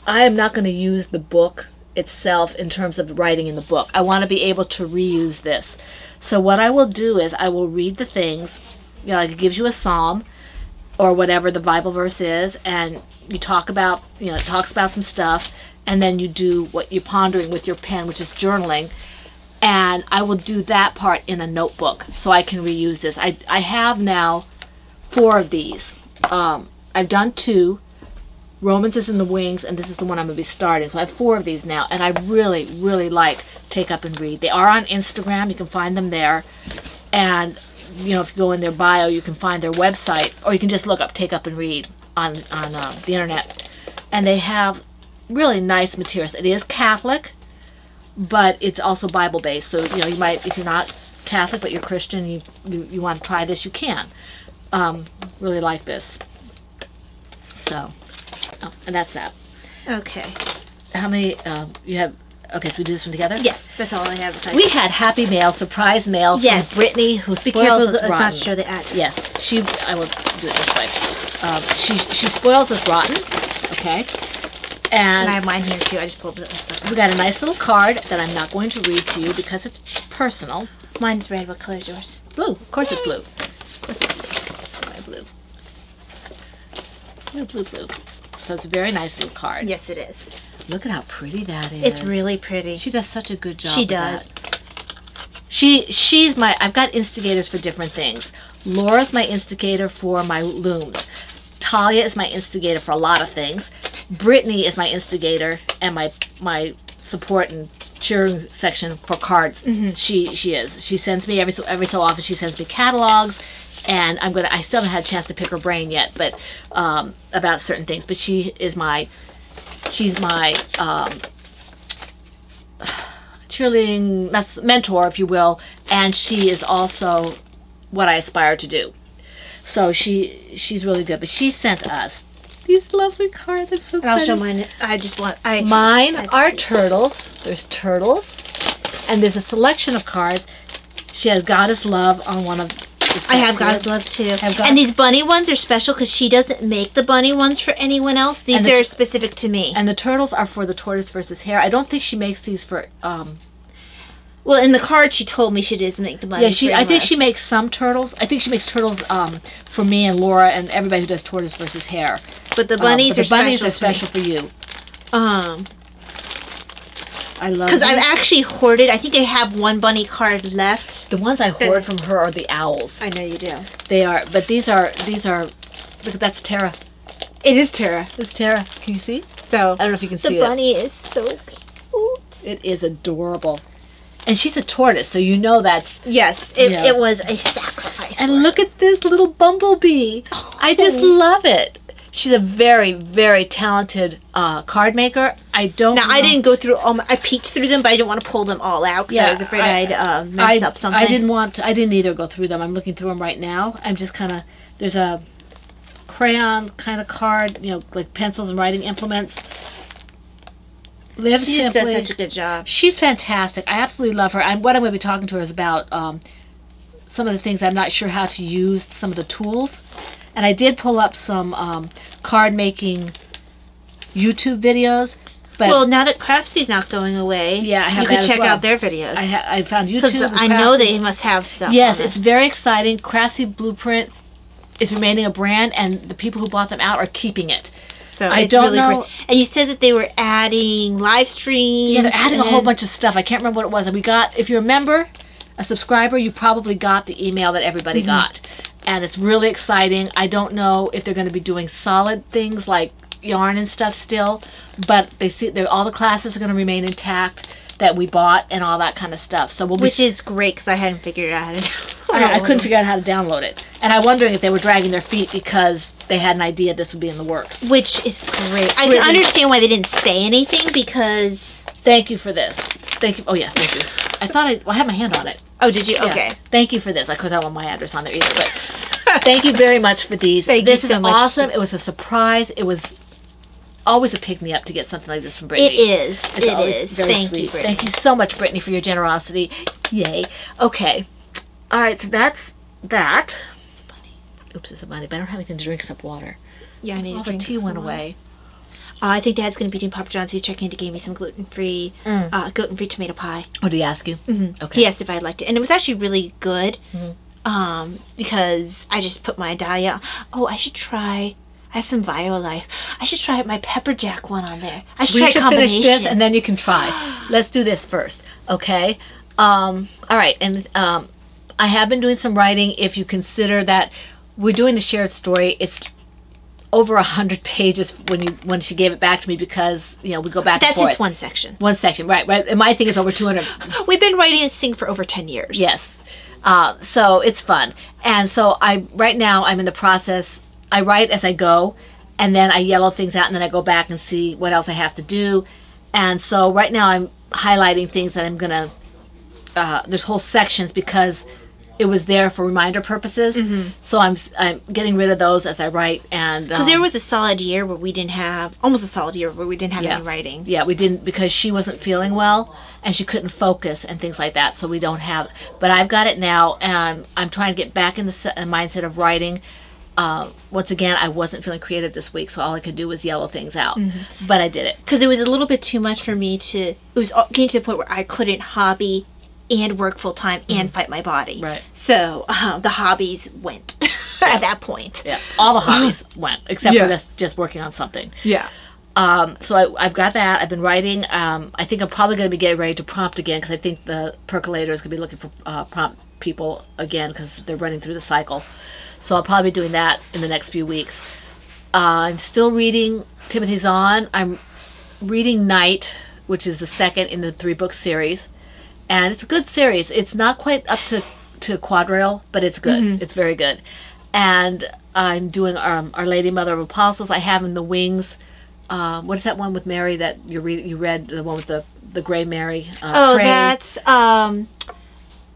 I am not going to use the book itself in terms of writing in the book. I want to be able to reuse this. So what I will do is I will read the things, like it gives you a psalm or whatever the Bible verse is, and you talk about, it talks about some stuff, and then you do what you're pondering with your pen, which is journaling. And I will do that part in a notebook so I can reuse this. I have now 4 of these. I've done 2. Romans is in the wings, and this is the one I'm going to be starting. So I have 4 of these now, and I really, really like Take Up and Read. They are on Instagram. You can find them there. And, if you go in their bio, you can find their website, or you can just look up Take Up and Read on the internet. And they have really nice materials. It is Catholic, but it's also Bible-based. So, you might, if you're not Catholic, but you're Christian, you want to try this, you can. Really like this. So... Oh, and that's that. Okay. How many you have? Okay, so we do this one together? Yes, that's all I have. We had happy mail, surprise mail from Brittany, who spoils us rotten. Not sure the ad. Yes, I will do it this way. She spoils us rotten. Okay. And I have mine here too. I just pulled it up. We got a nice little card that I'm not going to read to you because it's personal. Mine's red. What color is yours? Blue. Of course it's blue. Of course it's blue. My blue. Blue. So it's a very nice little card. Yes, it is. Look at how pretty that is. It's really pretty. She does such a good job. She does. She's I've got instigators for different things. Laura's my instigator for my looms. Talia is my instigator for a lot of things. Brittany is my instigator and my support and cheering section for cards. Mm-hmm. She is. She sends me every so often. She sends me catalogs. And I still haven't had a chance to pick her brain yet, but about certain things. But she's my cheerleading, that's mentor, if you will, and she is also what I aspire to do. So she's really good. But she sent us these lovely cards. I'm so excited. And I'll show mine. Mine are turtles. There's turtles, and there's a selection of cards. She has Goddess Love on one of. I have Goddess Love too. And these bunny ones are special because she doesn't make the bunny ones for anyone else. These are specific to me. And the turtles are for the Tortoise versus Hare. I don't think she makes these for... Well, in the card she told me she doesn't make the bunnies. Yeah, I think she makes some turtles. I think she makes turtles for me and Laura and everybody who does Tortoise versus Hare. But the bunnies are special for you. I love because I've actually hoarded. I think I have 1 bunny card left. The ones I hoard from her are the owls. I know you do. They are, but these are. Look, that's Tara. It is Tara. It's Tara. Can you see? So I don't know if you can see it. The bunny is so cute. It is adorable, and she's a tortoise, so that's. Yes, it was a sacrifice. And look at this little bumblebee. Oh. I just love it. She's a very, very talented card maker. I didn't go through all I peeked through them, but I didn't want to pull them all out because I was afraid I'd mess up something. I didn't either go through them. I'm looking through them right now. I'm just kind of, there's a crayon kind of card, like pencils and writing implements. She just does such a good job. She's fantastic. I absolutely love her. What I'm going to be talking to her is about some of the things I'm not sure how to use, some of the tools. And I did pull up some card making YouTube videos. But well, now that Crafty's not going away, yeah, I have you can check out their videos. I found YouTube. Because I know they must have stuff. Yes, it's very exciting. Crafty Blueprint is remaining a brand, and the people who bought them out are keeping it. So I don't know. Great. And you said that they were adding live streams. Yeah, they're adding a whole bunch of stuff. I can't remember what it was. And we got, if you remember, a subscriber, you probably got the email that everybody got. and it's really exciting. I don't know if they're going to be doing solid things like yarn and stuff still, but all the classes are going to remain intact that we bought and all that kind of stuff. So which is great because I hadn't figured out how to I couldn't figure out how to download it, and I'm wondering if they were dragging their feet because they had an idea this would be in the works. Which is great. I can understand why they didn't say anything because... Thank you for this. Thank you. Oh, yes, thank you. I thought I had my hand on it. Oh, did you? Yeah. Okay. Thank you for this. Of course, I don't want my address on there either, but thank you very much for these. This is awesome. It was a surprise. It was always a pick-me-up to get something like this from Brittany. It is. It's very Thank sweet. you, Brittany. Thank you so much, Brittany, for your generosity. Yay. Okay. All right, so that's that. It's a bunny. Oops, it's a bunny, but I don't have anything to drink except water. Yeah, I need All to the drink tea went away. I think Dad's going to be doing Papa John's. He's checking to give me some gluten-free tomato pie. Oh, did he ask you? Mm-hmm. Okay. He asked if I'd liked it. And it was actually really good because I just put my dye. Oh, I should try... I have some Violife. I should try my pepper jack one on there. I should try a combination. Finish this and then you can try. Let's do this first, okay? All right, and I have been doing some writing. If you consider that we're doing the shared story, it's over 100 pages when she gave it back to me because we go back. That's and forth. Just one section. One section, right? And my thing is over 200. We've been writing and sing for over 10 years. Yes, so it's fun, and so right now I'm in the process. I write as I go, and then I yellow things out, and then I go back and see what else I have to do. And so right now I'm highlighting things that I'm gonna. There's whole sections because it was there for reminder purposes. Mm-hmm. So I'm getting rid of those as I write, and because there was a solid year where we didn't have any writing. Yeah, we didn't because she wasn't feeling well and she couldn't focus and things like that. So we don't have. But I've got it now, and I'm trying to get back in the mindset of writing. Once again, I wasn't feeling creative this week, so all I could do was yellow things out. Mm-hmm. But I did it. Because it was a little bit too much for me it was getting to the point where I couldn't hobby and work full time and fight my body. Right. So the hobbies went at that point. Yeah. All the hobbies went, except for just working on something. Yeah. So I've got that. I've been writing. I think I'm probably going to be getting ready to prompt again because I think the percolator is going to be looking for prompt people again because they're running through the cycle. So I'll probably be doing that in the next few weeks. I'm still reading Timothy Zahn. I'm reading Night, which is the second in the 3-book series. And it's a good series. It's not quite up to quadrille, but it's good. Mm-hmm. It's very good. And I'm doing Our Lady Mother of Apostles. I have In the Wings. What is that one with Mary that you read? The one with the gray Mary? Pray. That's...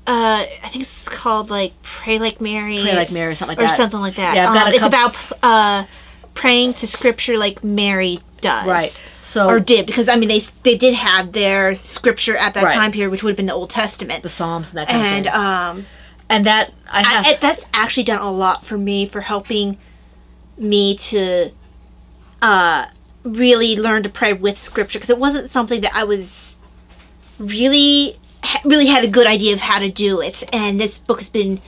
I think it's called Pray Like Mary. Pray Like Mary or something like that. Or something like that. Yeah, I've got it's about praying to scripture like Mary does. Right. Or did, because I mean they did have their scripture at that time period, which would have been the Old Testament. The Psalms and that kind of thing. And that that's actually done a lot for me for helping me to really learn to pray with scripture, because it wasn't something that I was really had a good idea of how to do it. And this book has been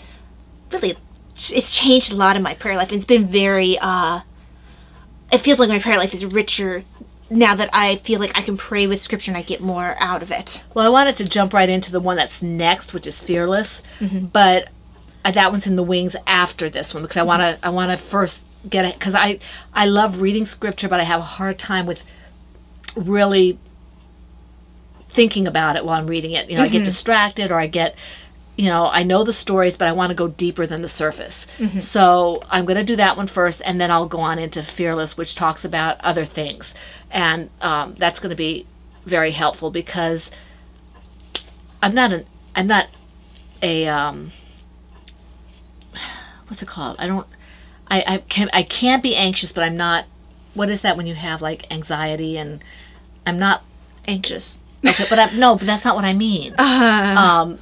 it's changed a lot in my prayer life. It's been very it feels like my prayer life is richer now that I feel like I can pray with scripture and I get more out of it. Well, I wanted to jump right into the one that's next, which is Fearless, but that one's in the wings after this one because I want to first get it, because I love reading scripture, but I have a hard time with really thinking about it while I'm reading it. I get distracted, or I get, I know the stories, but I want to go deeper than the surface. So I'm going to do that one first, and then I'll go on into Fearless, which talks about other things. And that's going to be very helpful because I'm not a what's it called? I can't be anxious, but I'm not. What is that when you have anxiety? And I'm not anxious. Okay, but but that's not what I mean. I'm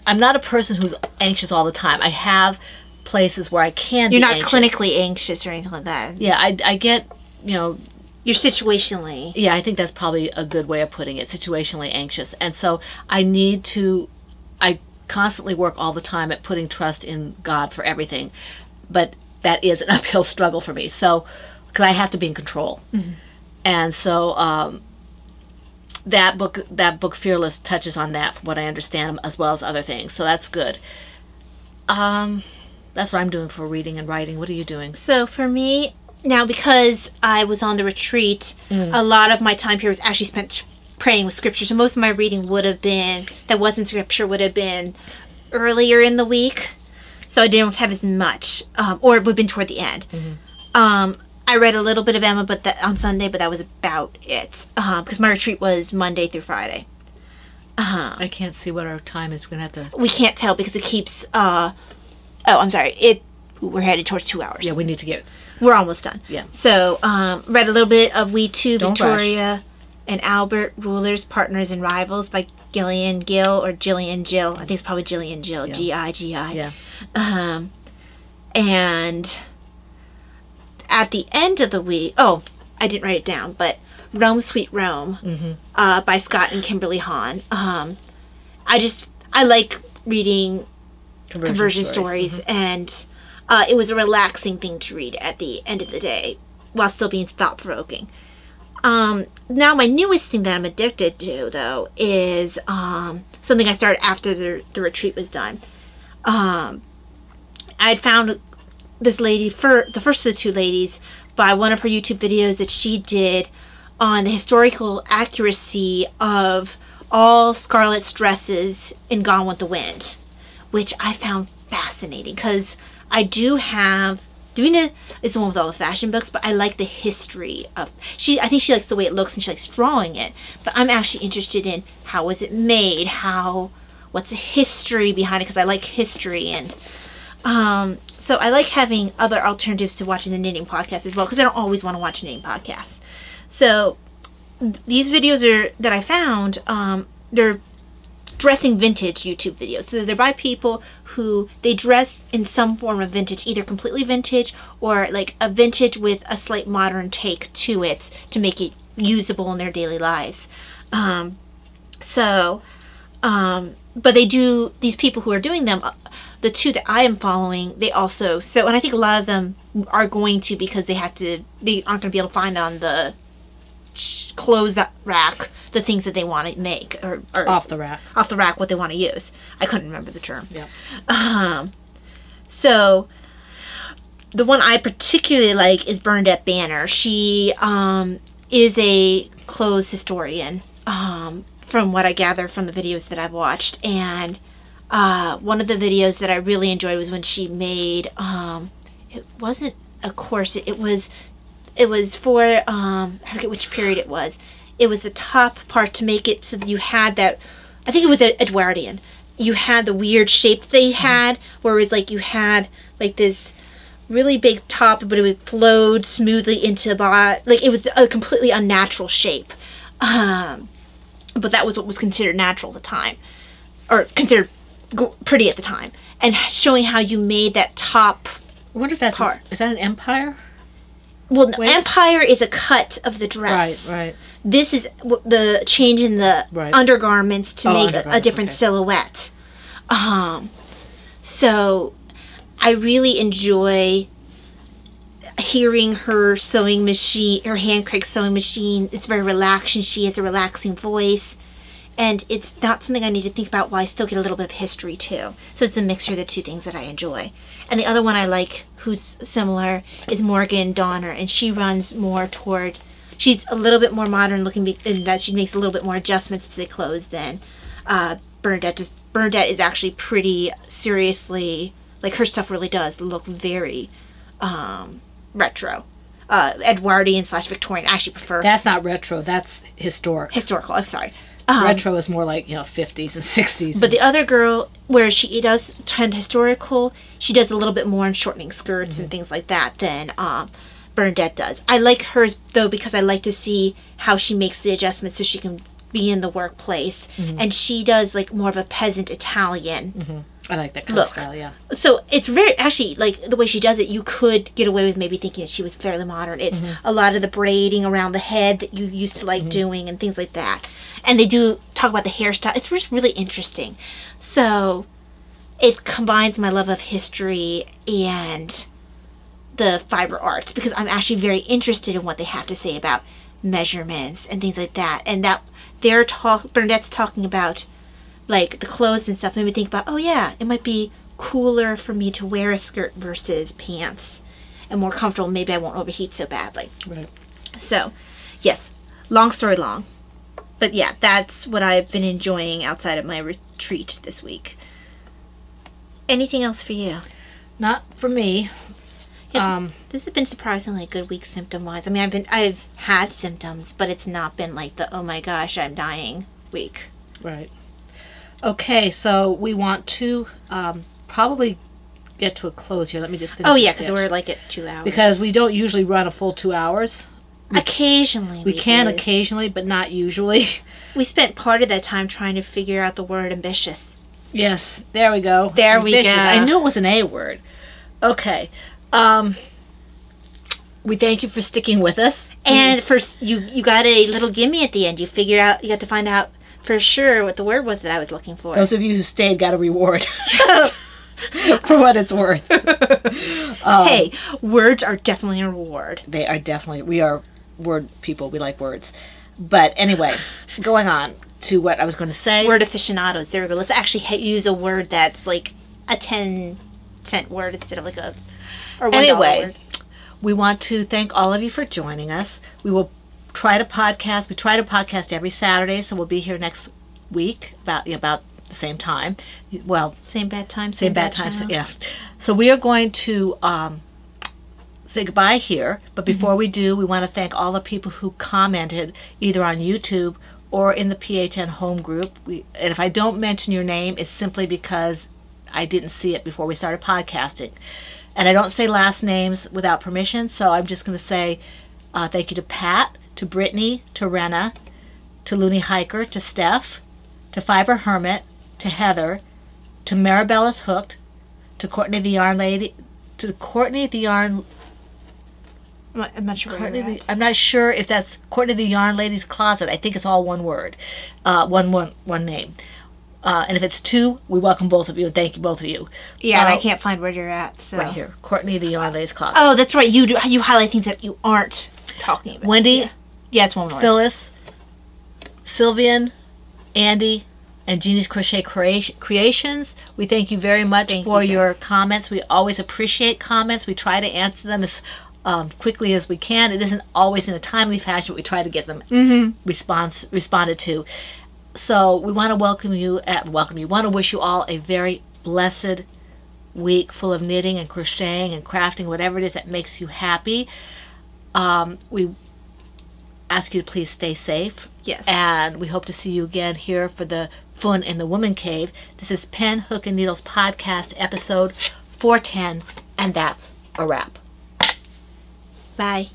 not a person who's anxious all the time. I have places where I can You're be not anxious. clinically anxious or anything like that. Yeah, I get, You're situationally. Yeah, I think that's probably a good way of putting it. Situationally anxious. And so I constantly work all the time at putting trust in God for everything. But that is an uphill struggle for me. So, because I have to be in control. And so that book Fearless touches on that, from what I understand, as well as other things. So that's good. Let's That's what I'm doing for reading and writing. What are you doing? So for me, now because I was on the retreat, a lot of my time here was actually spent praying with scripture. So most of my reading would have been, that wasn't scripture, would have been earlier in the week. So I didn't have as much, or it would have been toward the end. I read a little bit of Emma on Sunday, but that was about it. Because my retreat was Monday through Friday. I can't see what our time is. We're going to have to... We can't tell because it keeps... oh, I'm sorry. We're headed towards 2 hours. Yeah, we need to get... We're almost done. Yeah. So, read a little bit of We Too, Don't Victoria and Albert, Rulers, Partners, and Rivals by Gillian Gill, or Jillian Jill. I think it's probably Jillian Jill. Yeah. G-I-G-I. Yeah. And at the end of the week... Oh, I didn't write it down, but Rome, Sweet Rome by Scott and Kimberly Hahn. I like reading conversion stories, and it was a relaxing thing to read at the end of the day while still being thought-provoking. Now my newest thing that I'm addicted to, though, is something I started after the retreat was done. I'd found this lady, the first of the two ladies, by one of her YouTube videos that she did on the historical accuracy of all Scarlett's dresses in Gone with the Wind, which I found fascinating because I do have... Davina is the one with all the fashion books, but I like the history of... I think she likes the way it looks and she likes drawing it, but I'm actually interested in how was it made, what's the history behind it, because I like history, and so I like having other alternatives to watching the knitting podcast as well, because I don't always want to watch knitting podcasts. So these videos that I found, they're dressing vintage YouTube videos. So they're by people who they dress in some form of vintage, either completely vintage or like a vintage with a slight modern take to it to make it usable in their daily lives. But they do, these people who are doing them, the two that I am following, they also, and I think a lot of them are going to, because they aren't going to be able to find on the clothes rack the things that they want to make, or off the rack what they want to use. I couldn't remember the term. Yeah. So the one I particularly like is Bernadette Banner. She is a clothes historian, from what I gather from the videos that I've watched, and one of the videos that I really enjoyed was when she made it wasn't a corset, it was for I forget which period it was. It was the top part to make it so that you had that, I think it was Edwardian. You had the weird shape they had, where it was like you had like this really big top, but it would flowed smoothly into the body. Like it was a completely unnatural shape. But that was what was considered natural at the time, or considered pretty at the time. And showing how you made that top I wonder if that's part. Is that an empire? Well, the empire is a cut of the dress. Right. This is the change in the undergarments to make a different silhouette. So I really enjoy hearing her sewing machine, her hand crank sewing machine. It's very relaxing. She has a relaxing voice. And it's not something I need to think about while I still get a little bit of history too. So it's a mixture of the two things that I enjoy. And the other one I like who's similar is Morgan Donner, and she runs more toward, she's a little bit more modern looking in that she makes a little bit more adjustments to the clothes than Bernadette does. Bernadette is actually pretty seriously, like her stuff really does look very retro. Edwardian / Victorian. I actually prefer. That's not retro, that's historic. Historical, I'm sorry. Retro is more like, 50s and 60s. But the other girl, where she does trend historical, she does a little bit more in shortening skirts and things like that than Bernadette does. I like hers, though, because I like to see how she makes the adjustments so she can be in the workplace. And she does, like, more of a peasant Italian I like that kind of style, yeah. So it's very, actually, like, the way she does it, you could get away with maybe thinking that she was fairly modern. It's a lot of the braiding around the head that you used to like doing and things like that. And they do talk about the hairstyle. It's just really interesting. So it combines my love of history and the fiber arts, because I'm actually very interested in what they have to say about measurements and things like that. And that Bernadette's talking about like the clothes and stuff, made me think about, oh yeah, it might be cooler for me to wear a skirt versus pants, and more comfortable. Maybe I won't overheat so badly. Right. So, yes, long story long. But yeah, that's what I've been enjoying outside of my retreat this week. Anything else for you? Not for me. This has been surprisingly a good week symptom-wise. I mean, I've had symptoms, but it's not been like the, oh my gosh, I'm dying week. Right. Okay, so we want to probably get to a close here. Let me just finish. Oh yeah, because because we're like at 2 hours. Because we don't usually run a full 2 hours. Occasionally We can do. occasionally, but not usually. We spent part of that time trying to figure out the word ambitious. Yes, there we go. There we Ambitious. go. I knew it was an A word. Okay. We thank you for sticking with us. And first, you got a little gimme at the end. You got to find out for sure what the word was that I was looking for. Those of you who stayed got a reward. For what it's worth. Hey, words are definitely a reward. They are definitely, we are word people. We like words. But anyway, going on to what I was going to say. Word aficionados. There we go. Let's actually use a word that's like a 10-cent word instead of like a or $1 Anyway, word. we want to thank all of you for joining us. We will try to podcast. We try to podcast every Saturday, so we'll be here next week about the same time. Well, Same bad time. same bad time. Yeah. So we are going to say goodbye here. But before we do, we want to thank all the people who commented either on YouTube or in the PHN home group. And if I don't mention your name, it's simply because I didn't see it before we started podcasting. And I don't say last names without permission, so I'm just going to say thank you to Pat, to Brittany, to Renna, to Looney Hiker, to Steph, to Fiber Hermit, to Heather, to Maribella's Hooked, to Courtney the Yarn Lady, to Courtney the Yarn... I'm not sure where you're at. I'm not sure if that's Courtney the Yarn Lady's Closet. I think it's all one word, one name. And if it's two, we welcome both of you and thank you both of you. Yeah, and I can't find where you're at. So. Right here, Courtney the Yarn Lady's Closet. Oh, that's right. You highlight things that you aren't talking about. Wendy, yeah, it's one more. Phyllis, Sylvian, Andy, and Jeannie's Crochet Creations. We thank you very much for your comments. We always appreciate comments. We try to answer them as quickly as we can. It isn't always in a timely fashion, but we try to get them responded to. So we want to welcome you. Want to wish you all a very blessed week full of knitting and crocheting and crafting, whatever it is that makes you happy. We ask you to please stay safe. Yes. And we hope to see you again here for the Fun in the Woman Cave. This is Pen, Hook, and Needles podcast episode 410, and that's a wrap. Bye.